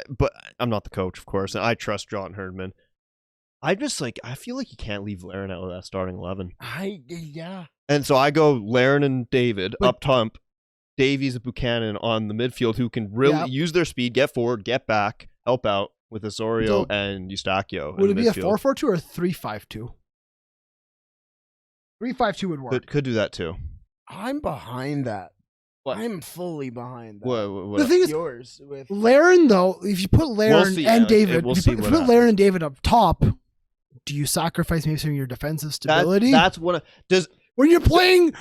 But I'm not the coach, of course, and I trust John Herdman. I feel like you can't leave Laren out of that starting 11. Yeah. And so I go Laren and David up top, Davies and Buchanan on the midfield who can really use their speed, get forward, get back, help out with Osorio and Eustachio. Would it be a 4-4-2 or a 3-5-2? 3-5-2 would work. Could do that too. I'm behind that. What? I'm fully behind that. What? The thing is, yours with Laren though, if you put Laren and David, if you put Laren and David up top, do you sacrifice maybe some of your defensive stability? That's what when you're playing.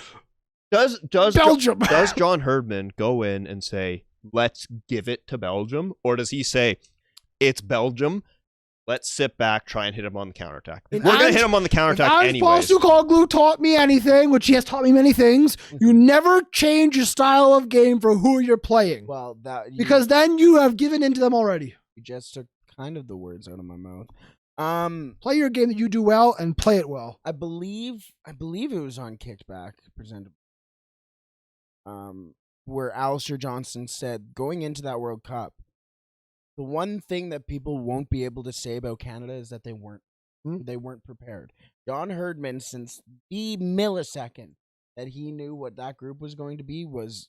Does Belgium? Does John Herdman go in and say, "Let's give it to Belgium," or does he say, "It's Belgium. Let's sit back, try and hit him on the counterattack. We're gonna hit him on the counterattack anyway." If Postecoglou taught me anything, which he has taught me many things, you never change your style of game for who you're playing. Well, because then you have given into them already. You just took kind of the words out of my mouth. Play your game that you do well and play it well. I believe it was on Kickback presented. Where Alistair Johnson said going into that World Cup, the one thing that people won't be able to say about Canada is that they weren't prepared. John Herdman, since the millisecond that he knew what that group was going to be, was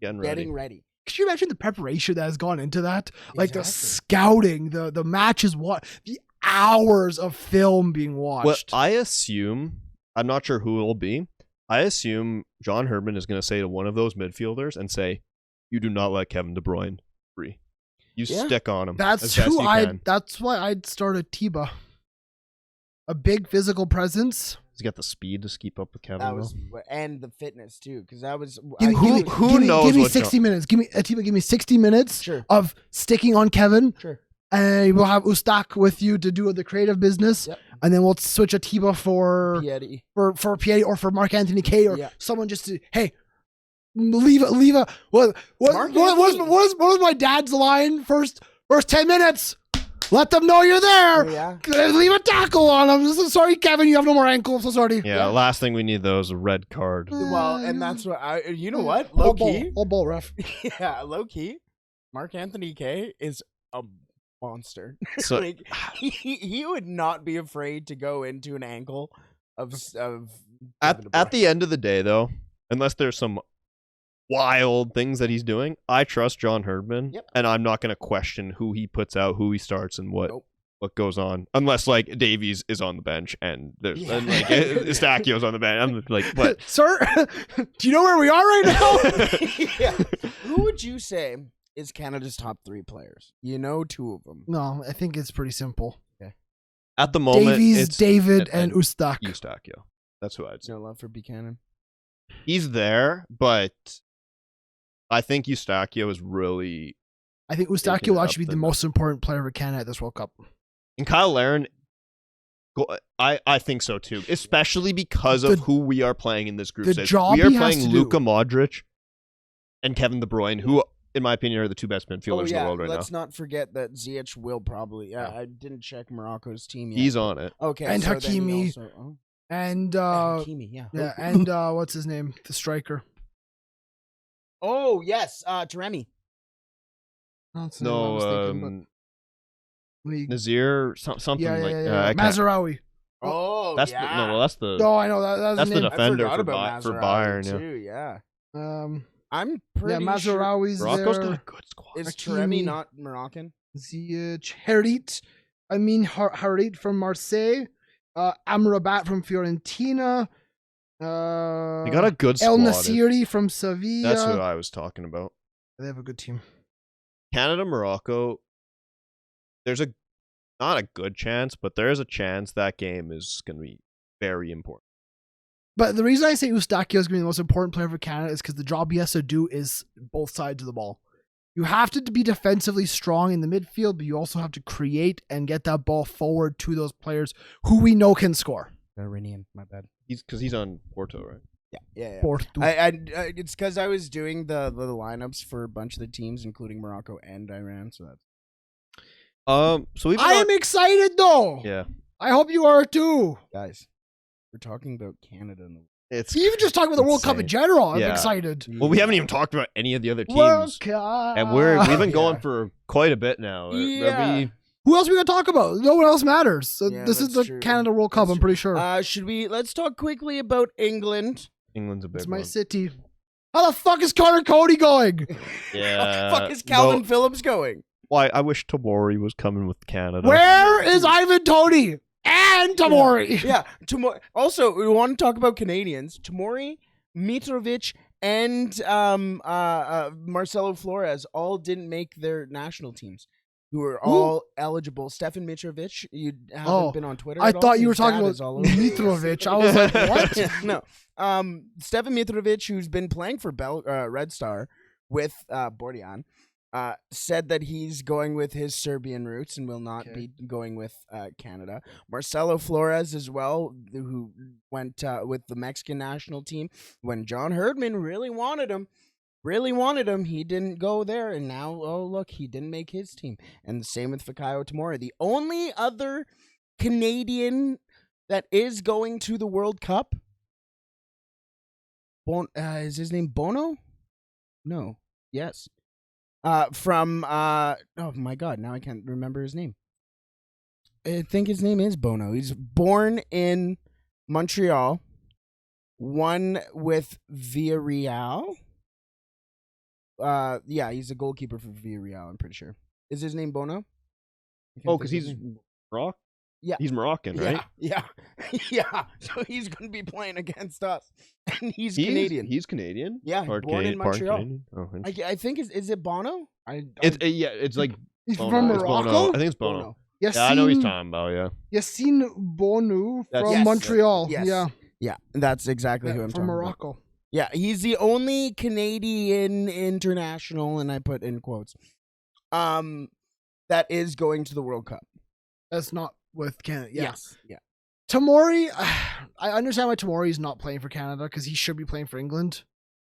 getting ready. Could you imagine the preparation that has gone into that? Like the scouting, the matches, the hours of film being watched. Well, I assume, I'm not sure who it'll be. I assume John Herdman is going to say to one of those midfielders and say, "You do not let Kevin De Bruyne free. You stick on him." That's That's why I'd start a Tiba. A big physical presence. He's got the speed to keep up with Kevin. And the fitness too, because that was who knows. Give me 60 minutes. Give me 60 minutes of sticking on Kevin. Sure. And we'll have Ustak with you to do the creative business. Yep. And then we'll switch a Tiba for Piatti or for Mark Anthony K or someone just to, hey, leave a what was my dad's line first 10 minutes? Let them know you're there. Yeah. Leave a tackle on them. So sorry, Kevin, you have no more ankle. I'm so sorry. Yeah, last thing we need though is a red card. Well, and that's what you know what? Low key. All ball ref. Yeah, low key. Mark Anthony K is a monster. So like, he would not be afraid to go into an ankle of at the end of the day though, unless there's some wild things that he's doing, I trust John Herdman, and I'm not going to question who he puts out, who he starts, and what goes on, unless like Davies is on the bench and there's and like Eustachio's on the bench. I'm like, what, sir? Do you know where we are right now? Who would you say is Canada's top 3 players? You know, 2 of them. No, I think it's pretty simple. Okay. At the moment, Davies, it's David, and Eustachio. That's who I'd say. No love for Buchanan. He's there, but I think Eustachio is really. I think Eustachio will actually be the most important player for Canada at this World Cup. And Kyle Laren, I think so too, especially because of who we are playing in this group stage. We are playing Luka Modric and Kevin De Bruyne, who, in my opinion, are the 2 best midfielders in the world right now. Let's not forget that Ziyech will probably. I didn't check Morocco's team yet. He's on it. Okay, and so Hakimi. And Hakimi, and what's his name? The striker. Oh yes, Taremi. Nazir, something like Mazraoui. Oh, that's yeah. that's the. Oh, I know that's the defender for Bayern. Bayern. Too, yeah. I'm pretty Mazraoui's sure Morocco's got there. a good squad. Is Taremi not Moroccan? Ziyech, Harit. Harit from Marseille. Amrabat from Fiorentina. They got a good squad. El Nasiri from Sevilla. That's who I was talking about. They have a good team. Canada, Morocco. There's not a good chance, but there's a chance that game is going to be very important. But the reason I say Eustáquio is going to be the most important player for Canada is because the job he has to do is both sides of the ball. You have to be defensively strong in the midfield, but you also have to create and get that ball forward to those players who we know can score. Iranian, my bad. He's on Porto, right? Yeah. Porto. It's because I was doing the lineups for a bunch of the teams, including Morocco and Iran. So that's So we've I am excited though. Yeah. I hope you are too. guys. We're talking about Canada and It's Even just talking about the World Cup in insane. general, I'm Yeah. excited. Well, we haven't even talked about any of the other World teams, Cup. and we've been going Yeah. for quite a bit now. Yeah. Who else are we gonna talk about? No one else matters. So Yeah, this is the that's true. Canada World Cup. That's I'm pretty sure. Let's talk quickly about England. England's a big It's my one. city. How the fuck is Connor Cody going? Yeah. Fuck is Calvin no- Phillips going? Why? I wish Tamori was coming with Canada. Where is Ivan Toney and Tamori? Yeah. Also, we want to talk about Canadians. Tamori, Mitrovic, and Marcelo Flores all didn't make their national teams. Who are all eligible. Stefan Mitrovic, you haven't been on Twitter. I at all? thought you were His talking dad about is all over it. Mitrovic. I was like, what? Yeah, no. Stefan Mitrovic, who's been playing for Red Star with Bordeaux, said that he's going with his Serbian roots and will not be going with Canada. Marcelo Flores as well, who went with the Mexican national team when John Herdman really wanted him. He didn't go there, and now, oh, look, he didn't make his team. And the same with Fikayo Tomori. The only other Canadian that is going to the World Cup, is his name Bono? No. Yes. From, oh my God, now I can't remember his name. I think his name is Bono. He's born in Montreal, won with Villarreal. Yeah, he's a goalkeeper for Villarreal, I'm pretty sure. Is his name Bono? Oh, because he's Moroccan. Yeah. He's Moroccan, right? Yeah. Yeah. So he's going to be playing against us. And he's Canadian. He's Canadian? Yeah, Part born in Canadian, part Montreal. Canadian? Oh, interesting. I think, is it Bono? It's like He's Bono. from It's Bono. Morocco? I think it's Bono. Yassine, Yeah, I know what he's talking about, yeah. Yassine Bonou from Yes. Montreal. Yes. Yeah. Yeah, that's exactly who I'm from talking about. Morocco. Yeah, he's the only Canadian international, and I put in quotes, that is going to the World Cup. That's not with Canada. Yeah. Yes. Yeah. Tamori, I understand why Tamori is not playing for Canada because he should be playing for England,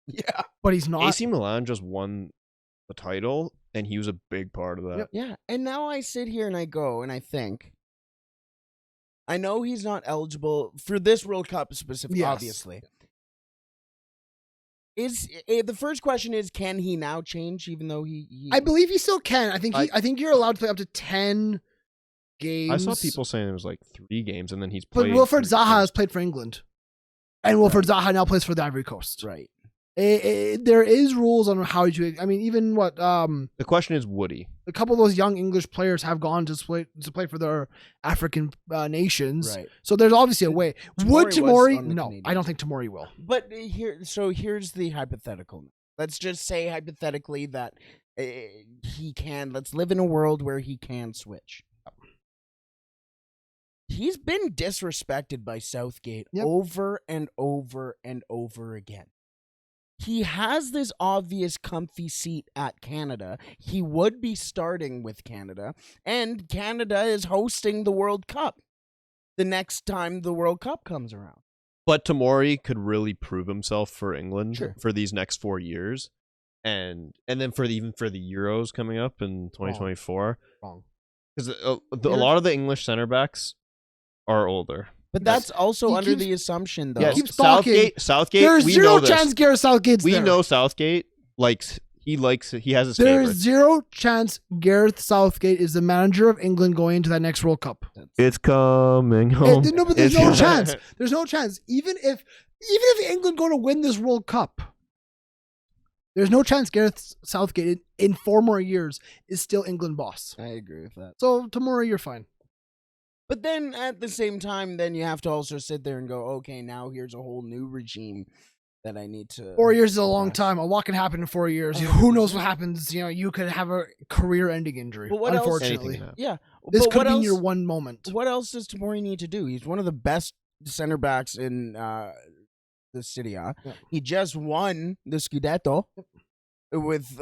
Yeah. but he's not. AC Milan just won the title, and he was a big part of that. Yep. Yeah. And now I sit here and I go and I think, I know he's not eligible for this World Cup specifically, Yes. obviously. The first question is, can he now change even though he I believe he still can. I think you're allowed to play up to 10 games. I saw people saying it was like 3 games, and then he's But played. Wilfred 3 Zaha games. has played for England, and Wilfred Zaha now plays for the Ivory Coast. right. There is rules on how you. I mean, even what The question is, would he? a couple of those young English players have gone to play for their African nations. Right. So there's obviously a way. Tamori Would was Tamori? on the No, Canadian I don't think Tamori will. But here's the hypothetical. Let's just say hypothetically that he can. Let's live in a world where he can switch. He's been disrespected by Southgate over and over and over again. He has this obvious comfy seat at Canada. He would be starting with Canada, and Canada is hosting the World Cup the next time the World Cup comes around. But Tamori could really prove himself for England Sure. for these next 4 years, and then even for the Euros coming up in 2024. Wrong. Because a lot of the English center backs are older. But that's also he under keeps- the assumption, though. Yes, keeps talking. Southgate. There's we zero know this. chance Gareth Southgate's We there. know Southgate he has his There's favorites. zero chance Gareth Southgate is the manager of England going into that next World Cup. It's coming home. No, but there's It's- no chance. There's no chance. Even if England go to win this World Cup, there's no chance Gareth Southgate in 4 more years is still England boss. I agree with that. So tomorrow you're fine. But then at the same time, then you have to also sit there and go, okay, now here's a whole new regime that I need to. 4 years is a long pass. time. A lot can happen in 4 years. Who knows what happens? You could have a career-ending injury. But what else- unfortunately, Anything can Yeah. this but could what be else, your one moment. What else does Tomori need to do? He's one of the best center backs in the Serie A. Yeah. He just won the Scudetto with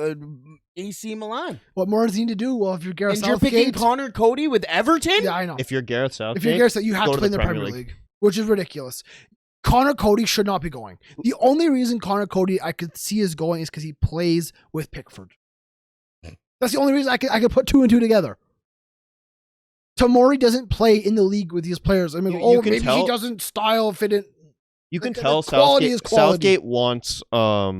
AC Milan. What more does he need to do? Well, if you're Gareth And you're Southgate, picking Connor Cody with Everton? yeah, I know. If you're Gareth Southgate, If you're Gareth Southgate, you have go to play in the Premier League, which is ridiculous. Connor Cody should not be going. The only reason Connor Cody I could see is going is because he plays with Pickford. That's the only reason I could put 2 and 2 together. Tomori doesn't play in the league with these players. I mean, You can maybe tell- he doesn't style fit in You can the tell quality is quality. Southgate wants a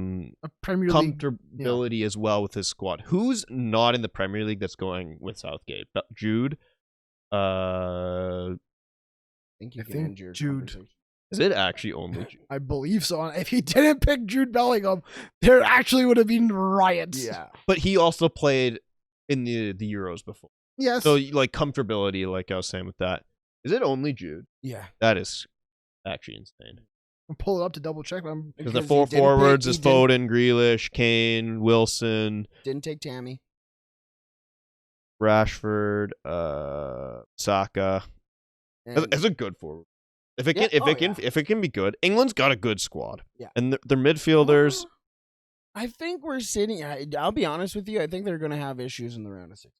Premier League. comfortability as well with his squad. Who's not in the Premier League that's going with Southgate? Jude. I think you I can think end your Jude. conversation. Is it actually only Jude? I believe so. If he didn't pick Jude Bellingham, there actually would have been riots. Yeah. But he also played in the Euros before. Yes. So like comfortability, like I was saying with that. Is it only Jude? Yeah. That is actually insane. I'll pull it up to double check. But Because the he 4 didn't forwards pick- is he didn't- Foden, Grealish, Kane, Wilson, Didn't take Tammy. Rashford, Saka. And It's a good forward. If it Yeah, can, oh, if it can be good, England's got a good squad. Yeah. And their midfielders. I think we're sitting. I'll be honest with you. I think they're going to have issues in the round of 6.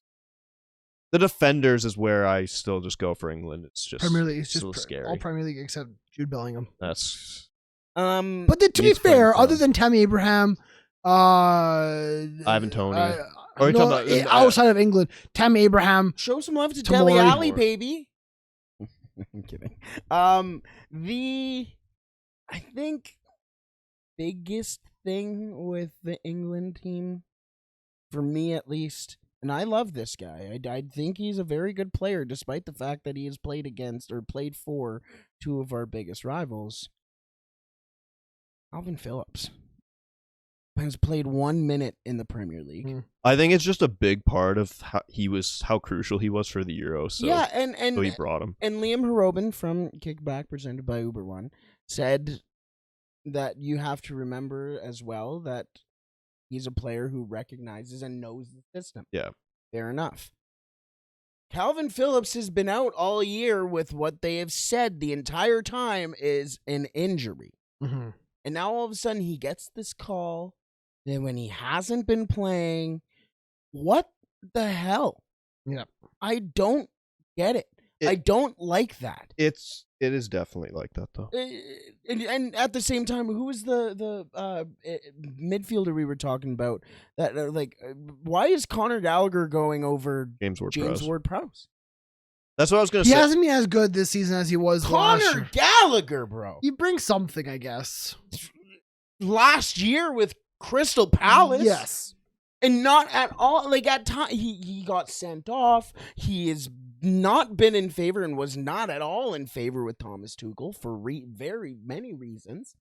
The defenders is where I still just go for England. It's just Premier League, it's so just scary. all Premier League except Jude Bellingham. That's But then, to be He's playing fair, for other them. than Tammy Abraham, Ivan Toney. Or you no, talking about- outside of England, Tammy Abraham. Show some love to Tomorrow Dele Alli, more. baby. I'm kidding. I think biggest thing with the England team, for me at least, and I love this guy. I think he's a very good player, despite the fact that he has played against or played for 2 of our biggest rivals. Alvin Phillips has played 1 minute in the Premier League. I think it's just a big part of how crucial he was for the Euro. So, yeah, so he brought him. And Liam Harobin from Kickback, presented by Uber One, said that you have to remember as well that he's a player who recognizes and knows the system. Yeah. Fair enough. Calvin Phillips has been out all year with what they have said the entire time is an injury. Mm-hmm. And now all of a sudden he gets this call. Then when he hasn't been playing, what the hell? Yep. I don't get it. I don't like that. It is definitely like that though. And at the same time, who was the midfielder we were talking about? That why is Conor Gallagher going over James James Ward-Prowse. Ward-Prowse? That's what I was gonna He say. hasn't been as good this season as he was last Conor year. Gallagher, bro. He brings something, I guess. Last year with Crystal Palace. Yes. And not at all, like at time he got sent off. He has not been in favor and was not at all in favor with Thomas Tuchel for very many reasons.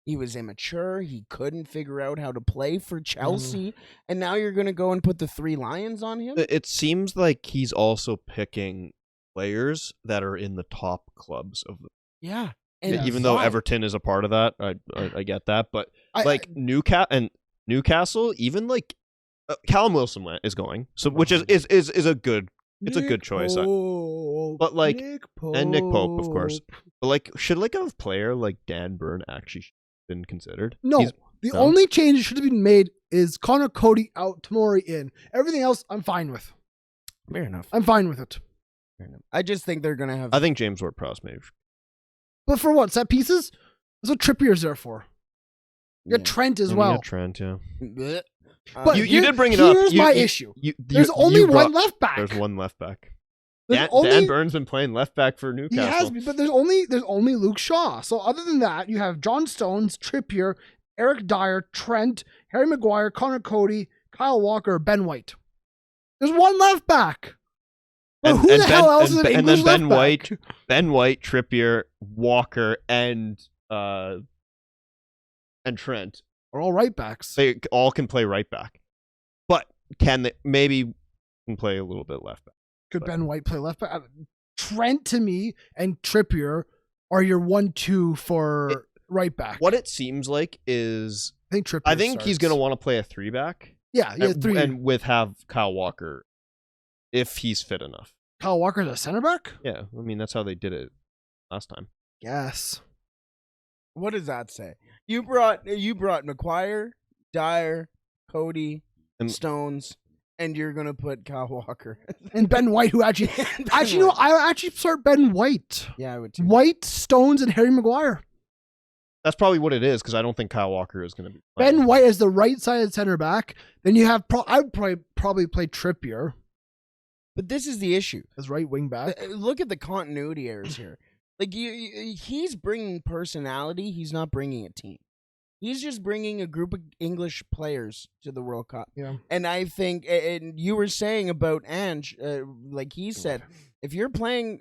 He was immature. He couldn't figure out how to play for Chelsea. And now you're going to go and put the 3 Lions on him? It seems like he's also picking players that are in the top clubs of the. Yeah. And Even though why? Everton is a part of that, I get that, but I- Newcastle, even like Callum Wilson is going, so which is a good. It's a good choice. But, like- Nick and Nick Pope, of course. Pope. But like, should like a player like Dan Burn actually been considered? No. He's- The No? only change that should have been made is Connor Cody out, Tomori in. Everything else, I'm fine with. Fair enough. I'm fine with it. Fair enough. I just think they're going to have. I think James Ward-Prowse maybe. But for what? Set pieces? That's what Trippier's there for. You got Trent as well. Trent, yeah. Blech. But You here- did bring it up. Here's my issue. There's you only one brought- left back. There's one left back. There's Dan Burns been playing left back for He Newcastle. has been, but there's only Luke Shaw. So other than that, you have John Stones, Trippier, Eric Dyer, Trent, Harry Maguire, Connor Cody, Kyle Walker, Ben White. There's one left back. But who the hell else is an and English then left back? Ben White, Trippier, Walker, and Trent. Are all right backs. They all can play right back, but can they maybe can play a little bit left back? Could Ben White play left back? Trent to me and Trippier are your 1-2 for right back. What it seems like is I think Trippier I think he's starts. going to want to play a 3-back. Yeah, three. And have Kyle Walker if he's fit enough. Kyle Walker's a center back? Yeah, I mean, that's how they did it last time. Yes. What does that say? You brought McGuire, Dyer, Cody, And- Stones, and you're gonna put Kyle Walker And Ben White, who actually no, I actually start Ben White. Yeah, I would too. White, Stones, and Harry Maguire. That's probably what it is because I don't think Kyle Walker is going to be Ben playing. White as the right-sided center back. Then you have I would probably play Trippier But this is the issue. as right wing back. Look at the continuity errors here. Like he's bringing personality. He's not bringing a team. He's just bringing a group of English players to the World Cup. Yeah. And I think, and you were saying about Ange, like he said, if you're playing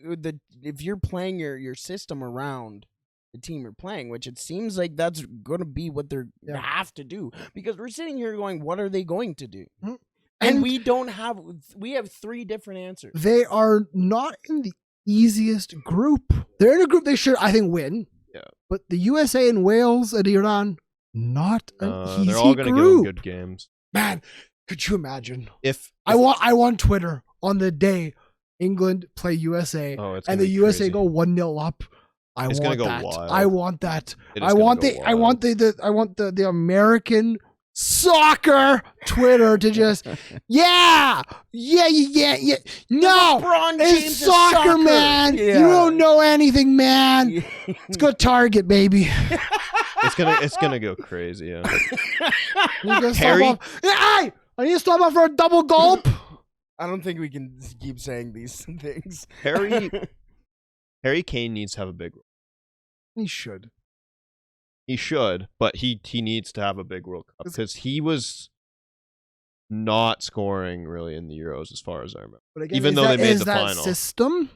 your system around the team you're playing, which it seems like that's going to be what they have to do, because we're sitting here going, what are they going to do? Mm-hmm. And we have 3 different answers. They are not in the easiest group. They're in a group they should, I think, win. Yeah. But the USA and Wales and Iran, not an easy they're all going to go group. in good games. Man, could you imagine? If I want Twitter on the day England play USA it's and gonna the be USA crazy. go 1-0 up. It's gonna want go that. wild. I want that. It is I gonna want go I want wild. the American soccer Twitter to just yeah. No, LeBron it's James is soccer, man. Yeah. You don't know anything, man. Let's go Target, baby. it's gonna go crazy. Yeah. Harry, hey, I need to stop off for a double gulp. I don't think we can keep saying these things. Harry Kane needs to have a big role. He should. He should, but he needs to have a big World Cup because he was not scoring really in the Euros as far as I remember. But again, Even though they made the that final. System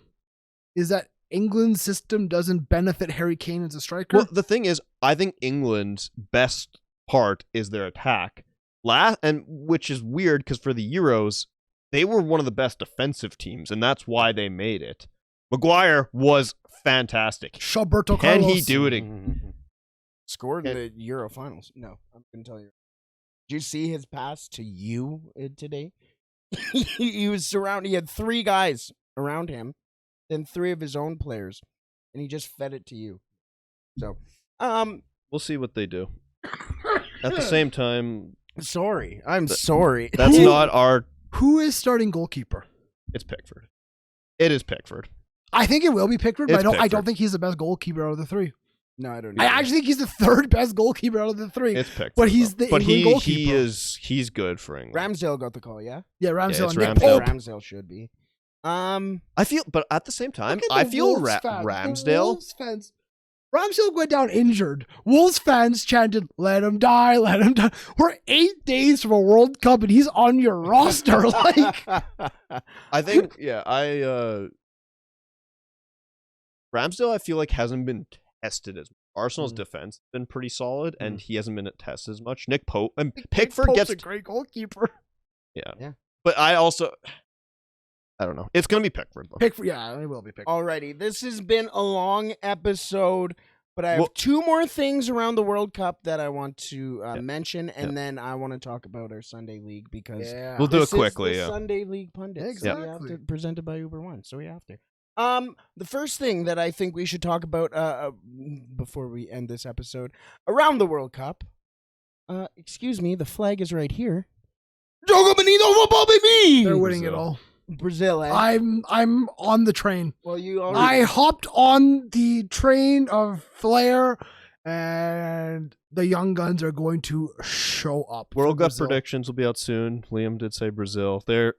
is that England's system doesn't benefit Harry Kane as a striker. Well, the thing is, I think England's best part is their attack. Which is weird because for the Euros, they were one of the best defensive teams, and that's why they made it. Maguire was fantastic. Roberto Can Carlos. he do it? Scored in the Euro finals. No, I'm going to tell you. Did you see his pass to you today? He was surrounded. He had 3 guys around him, then 3 of his own players, and he just fed it to you. So, We'll see what they do. At the same time, sorry. I'm sorry. that's not our... Who is starting goalkeeper? It's Pickford. It is Pickford. I think it will be Pickford, but It's I don't Pickford. think he's the best goalkeeper out of the 3. No, I don't. I actually think he's the 3rd best goalkeeper out of the 3. It's Pickford. But he's the England goalkeeper. He's good for England. Ramsdale got the call, yeah? Yeah, Ramsdale it's and Nick Ramsdale. Pope. Ramsdale should be. I feel, but at the same time, Look at I the feel Wolves fans. The Ramsdale. Wolves fans. Ramsdale went down injured. Wolves fans chanted, "Let him die, let him die." We're 8 days from a World Cup, and he's on your roster. Like, I think, Ramsdale, I feel like hasn't been tested as much. Arsenal's defense has been pretty solid, and he hasn't been tested as much. Nick Pope and Pickford Pope's gets a great goalkeeper. yeah. But I don't know. It's gonna be Pickford though. Pickford, yeah, it will be Pickford. Alrighty, this has been a long episode, but I have Well- 2 more things around the World Cup that I want to mention, and then I want to talk about our Sunday League because Yeah. We'll do this it quickly. is the Yeah. Sunday League Pundits. So we have Exactly. to, presented by Uber One, so we have to. The first thing that I think we should talk about before we end this episode around the World Cup. Excuse me, the flag is right here. Jogo Bonito football, baby. They're winning it Brazil. all. Brazil. Eh? I'm on the train. Well, you I already. hopped on the train of Flair, and the young guns are going to show up. for World Cup Brazil. predictions will be out soon. Liam did say Brazil. There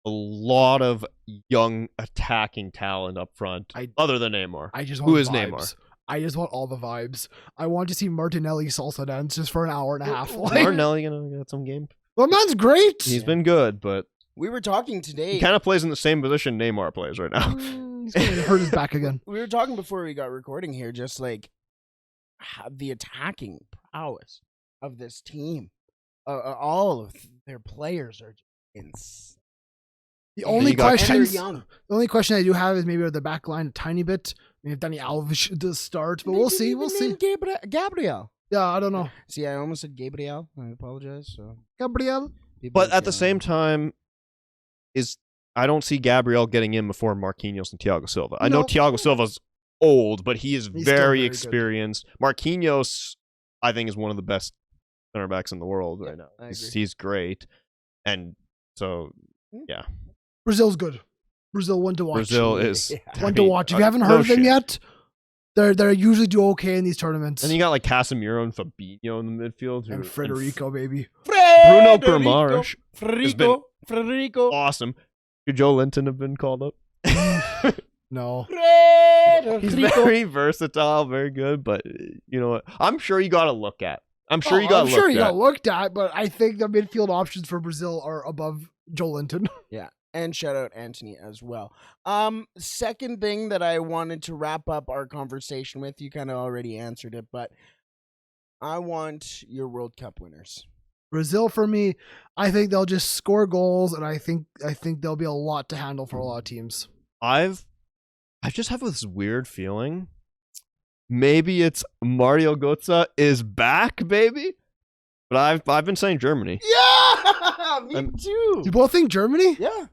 a lot of young attacking talent up front, other than Neymar. I just want Who is vibes. Neymar? I just want all the vibes. I want to see Martinelli salsa dance just for an hour and a half. Martinelli gonna get some game. Well, man's great. He's been good, but We were talking today. he kind of plays in the same position Neymar plays right now. He's going to hurt his back again. We were talking before we got recording here, just like how the attacking prowess of this team. All of their players are insane. The only you got- And they're questions, young. the only question I do have is maybe the back line a tiny bit. I mean, if Danny Alves does start, but we'll see. We'll see. Gabriel. Yeah, I don't know. See, I almost said Gabriel. I apologize. So, Gabriel. But at the same time, I don't see Gabriel getting in before Marquinhos and Thiago Silva. I know Nope. Thiago Silva's old, but he is He's still very very good. experienced. Marquinhos, I think, is one of the best center backs in the world right now. I agree. He's great, and so Brazil's good. Brazil one to watch. Brazil is Yeah. I One to mean, watch. If you haven't no heard of them shit. yet, they usually do okay in these tournaments. And you got like Casemiro and Fabinho in the midfield, And Federico, baby. Bruno Guimaraes has been Federico. awesome. Could Joe Linton have been called up? No. He's very versatile, very good, but you know what? I'm sure you got to look at. I'm sure you got looked at, but I think the midfield options for Brazil are above Joe Linton. And shout out Anthony as well. Second thing that I wanted to wrap up our conversation with, you kind of already answered it, but I want your World Cup winners. Brazil for me, I think they'll just score goals, and I think there'll be a lot to handle for a lot of teams. I just have this weird feeling. Maybe it's Mario Götze is back, baby. But I've been saying Germany. Yeah, me too. You both think Germany? Yeah.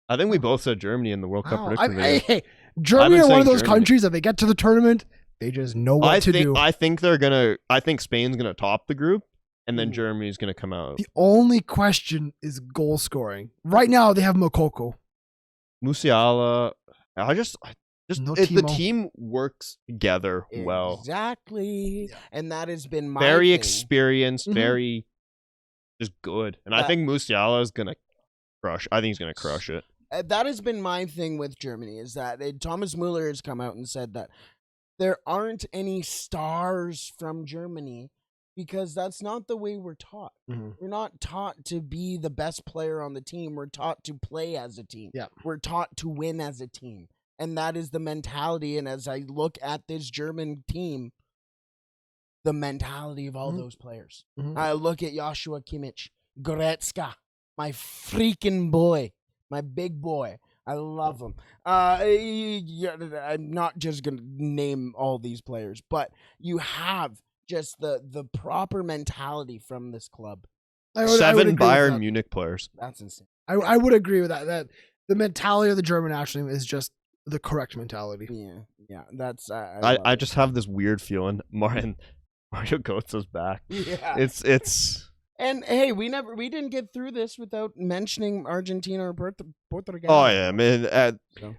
I think we both said Germany in the World Cup Wow. prediction video. Hey, Germany been are one saying of those Germany. countries that they get to the tournament, they just know what to do. I think Spain's gonna top the group, and then Ooh. Germany's gonna come out. The only question is goal scoring. Right now, they have Mokoko. Musiala. No the Timo. team works together well. Exactly. And that has been my Very thing. experienced, Mhm. very just good. And I think Musiala is gonna crush. I think he's gonna crush it. That has been my thing with Germany, is that Thomas Muller has come out and said that there aren't any stars from Germany because that's not the way we're taught. Mhm. We're not taught to be the best player on the team. We're taught to play as a team. Yeah. We're taught to win as a team. And that is the mentality. And as I look at this German team, the mentality of all Mhm. those players. Mhm. I look at Joshua Kimmich, Goretzka, my freaking boy, my big boy. I love him. I'm not just going to name all these players, but you have just the proper mentality from this club. I would 7 agree with Bayern that. Munich players. That's insane. I would agree with that. That the mentality of the German national team is just the correct mentality. Yeah. That's I love I it. just have this weird feeling. Mario Götze's back. Yeah. It's And hey, we didn't get through this without mentioning Argentina or Portugal. oh yeah, man. The at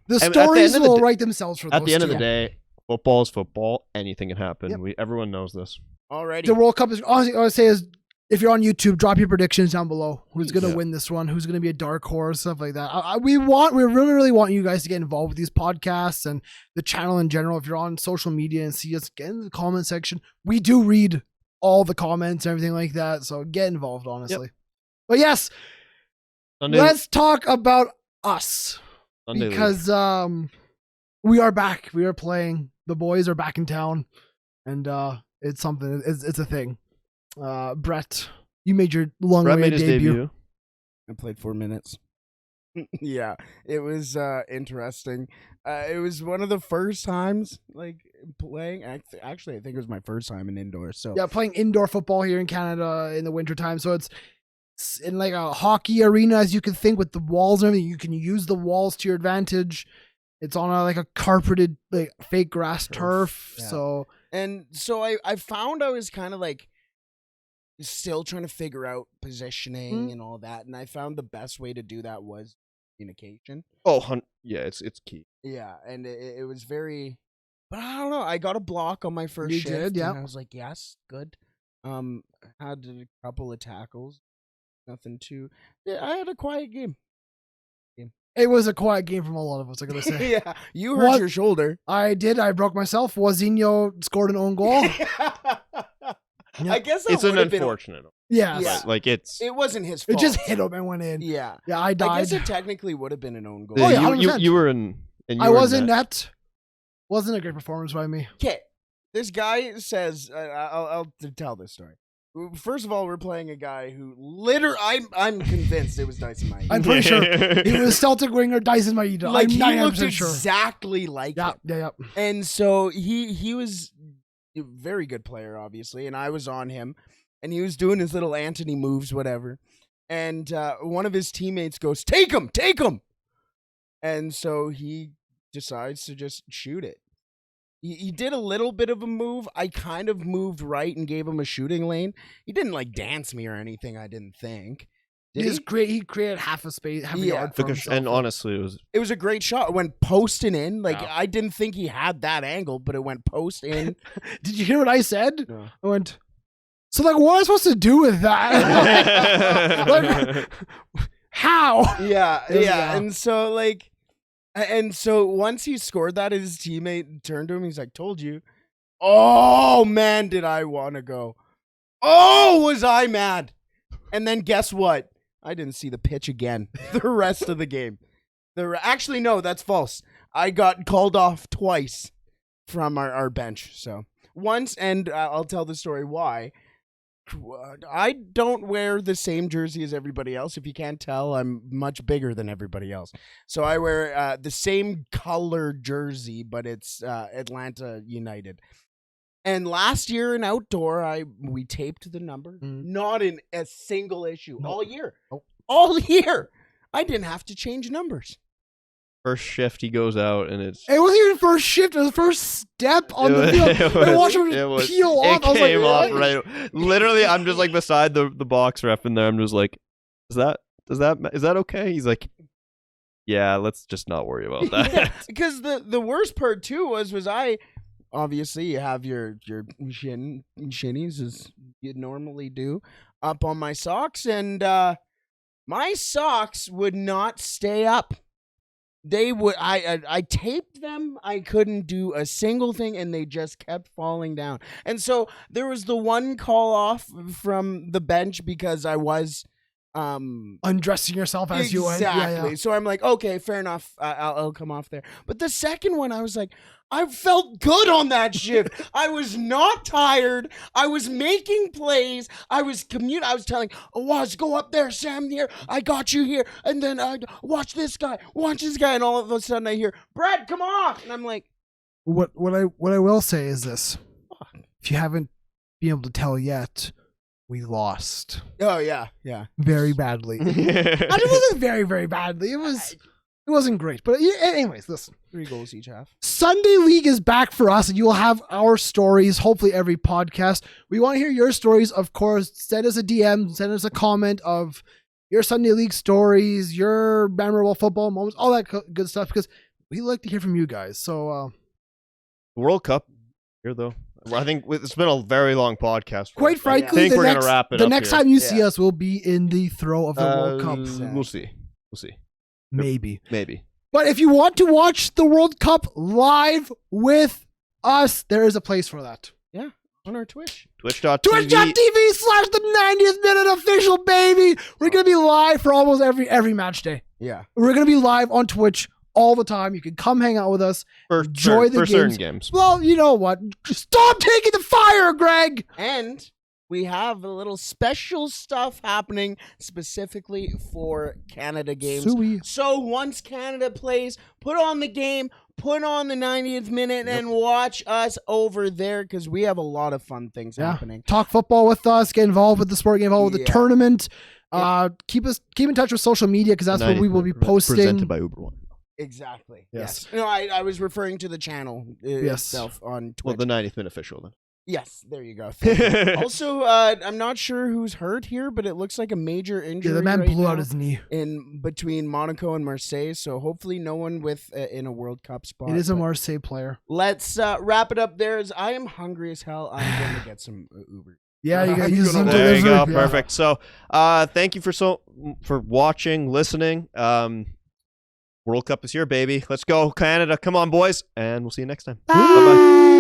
the stories end of the will day- write themselves for those At the end of the two. day, football is football. Anything can happen. Yep. Everyone knows this. Already. The World Cup is honestly, I would say is if you're on YouTube, drop your predictions down below. Who's gonna Yeah. win this one? Who's gonna be a dark horse? Stuff like that. We really want you guys to get involved with these podcasts and the channel in general. If you're on social media and see us, get in the comment section. We do read all the comments and everything like that. So get involved, honestly. But yes, let's talk about us Sunday League. because we are back. We are playing. The boys are back in town, and it's something. It's a thing. Brett, you made your long Brett way made his debut. I played 4 minutes. Yeah, it was interesting. It was one of the first times like playing. Actually, I think it was my first time in indoor. So Yeah, playing indoor football here in Canada in the wintertime. So it's in like a hockey arena, as you can think, with the walls and everything. You can use the walls to your advantage. It's on a carpeted like fake grass turf. Yeah. So I found I was kind of like still trying to figure out positioning and all that, and I found the best way to do that was communication. Oh, yeah, it's key. Yeah, and it was very, but I don't know. I got a block on my first You shift, did, yeah. and I was like, yes, good. Had a couple of tackles, nothing too. Yeah, I had a quiet game. it was a quiet game from a lot of us, I gotta say. Yeah, you hurt What? your shoulder. I did. I broke myself. Wazinho scored an own goal. I guess that It's an would have been. unfortunate. Yes. Yeah. Like it's It wasn't his It fault. just hit him and went in. Yeah. Yeah, I I died. guess it technically would have been an own goal. Oh, yeah, you 100%. were in. And you I were was in in net. net. Wasn't a great performance by me. Okay. This guy says, I'll tell this story. First of all, we're playing a guy who I'm convinced it was Dyson Maeda. I'm pretty sure he was Celtic winger Dyson Maeda. Like, I'm he 99% looked sure. exactly like Yeah, him. yeah. And so he was a very good player, obviously, and I was on him, and he was doing his little Anthony moves, whatever. And one of his teammates goes, take him! And so he decides to just shoot it. He did a little bit of a move. I kind of moved right and gave him a shooting lane. He didn't like dance me or anything, I didn't think. Did he? He created half a yard for himself. And honestly, It was a great shot. It went posting in. Like, Yeah. I didn't think he had that angle, but it went post in. Did you hear what I said? No. I went, so like, what am I supposed to do with that? Like, how? Yeah. Yeah. And so once he scored that, his teammate turned to him. He's like, told you. Oh, man, did I want to go. Oh, was I mad. And then guess what? I didn't see the pitch again the rest of the game. Actually, no, that's false. I got called off twice from our bench. So once, and I'll tell the story why. I don't wear the same jersey as everybody else. If you can't tell, I'm much bigger than everybody else. So I wear the same color jersey, but it's Atlanta United. And last year in outdoor, we taped the number. Not in a single issue. Nope. All year. Nope. All year. I didn't have to change numbers. first shift he goes out and it's It wasn't even first shift. It was the first step on the field. I watched him just peel off. I was came like, off right. Literally, I'm just like beside the box ref in there. I'm just like, is that okay? He's like, yeah, let's just not worry about that. Because the worst part too was I obviously you have your shinnies as you normally do up on my socks, and my socks would not stay up. They would. I taped them. I couldn't do a single thing, and they just kept falling down. And so there was the one call off from the bench because I was undressing yourself as you went. Exactly. Yeah. So I'm like, okay, fair enough. I'll come off there. But the second one, I was like, I felt good on that shift. I was not tired. I was making plays. I was I was telling Awaz, go up there, Sam here. I got you here. And then watch this guy. And all of a sudden I hear, Brad, come off. And I'm like, What I will say is this: if you haven't been able to tell yet, we lost. Oh yeah. Very badly. It wasn't very, very badly. It wasn't great. But anyways, listen. 3 goals each half. Sunday League is back for us, and you will have our stories, hopefully every podcast. We want to hear your stories, of course. Send us a DM, send us a comment of your Sunday League stories, your memorable football moments, all that good stuff, because we like to hear from you guys. So, World Cup here though. I think it's been a very long podcast. quite frankly, I think we're gonna wrap it the up next here. time you see us, we'll be in the throw of the World Cup. We'll see. Maybe. But if you want to watch the World Cup live with us, there is a place for that. Yeah, on our Twitch. Twitch.tv. Twitch.tv/the 90th minute official, baby. We're going to be live for almost every match day. Yeah. We're going to be live on Twitch all the time. You can come hang out with us. Enjoy the certain games. Well, you know what? Stop taking the fire, Greg. And we have a little special stuff happening specifically for Canada games. Suey. So once Canada plays, put on the game, put on the 90th minute, and watch us over there because we have a lot of fun things happening. Talk football with us. Get involved with the sport. Get involved with the Yeah. tournament. Keep in touch with social media because that's where we will be posting. Presented by Uber One. Exactly. Yes. No, I was referring to the channel itself on Twitch. Well, the 90th minute official then. Yes, there you go. Thank you. Also, I'm not sure who's hurt here, but it looks like a major injury. Yeah, the man right blew now out his knee. in between Monaco and Marseille. So hopefully, no one with in a World Cup spot. It is a but Marseille player. Let's wrap it up there. As I am hungry as hell. I'm going to get some Uber. Yeah, you got to I'm use gonna- some There you go. delivery. Yeah. Perfect. So, thank you for watching, listening. World Cup is here, baby. Let's go, Canada. Come on, boys. And we'll see you next time. Bye-bye.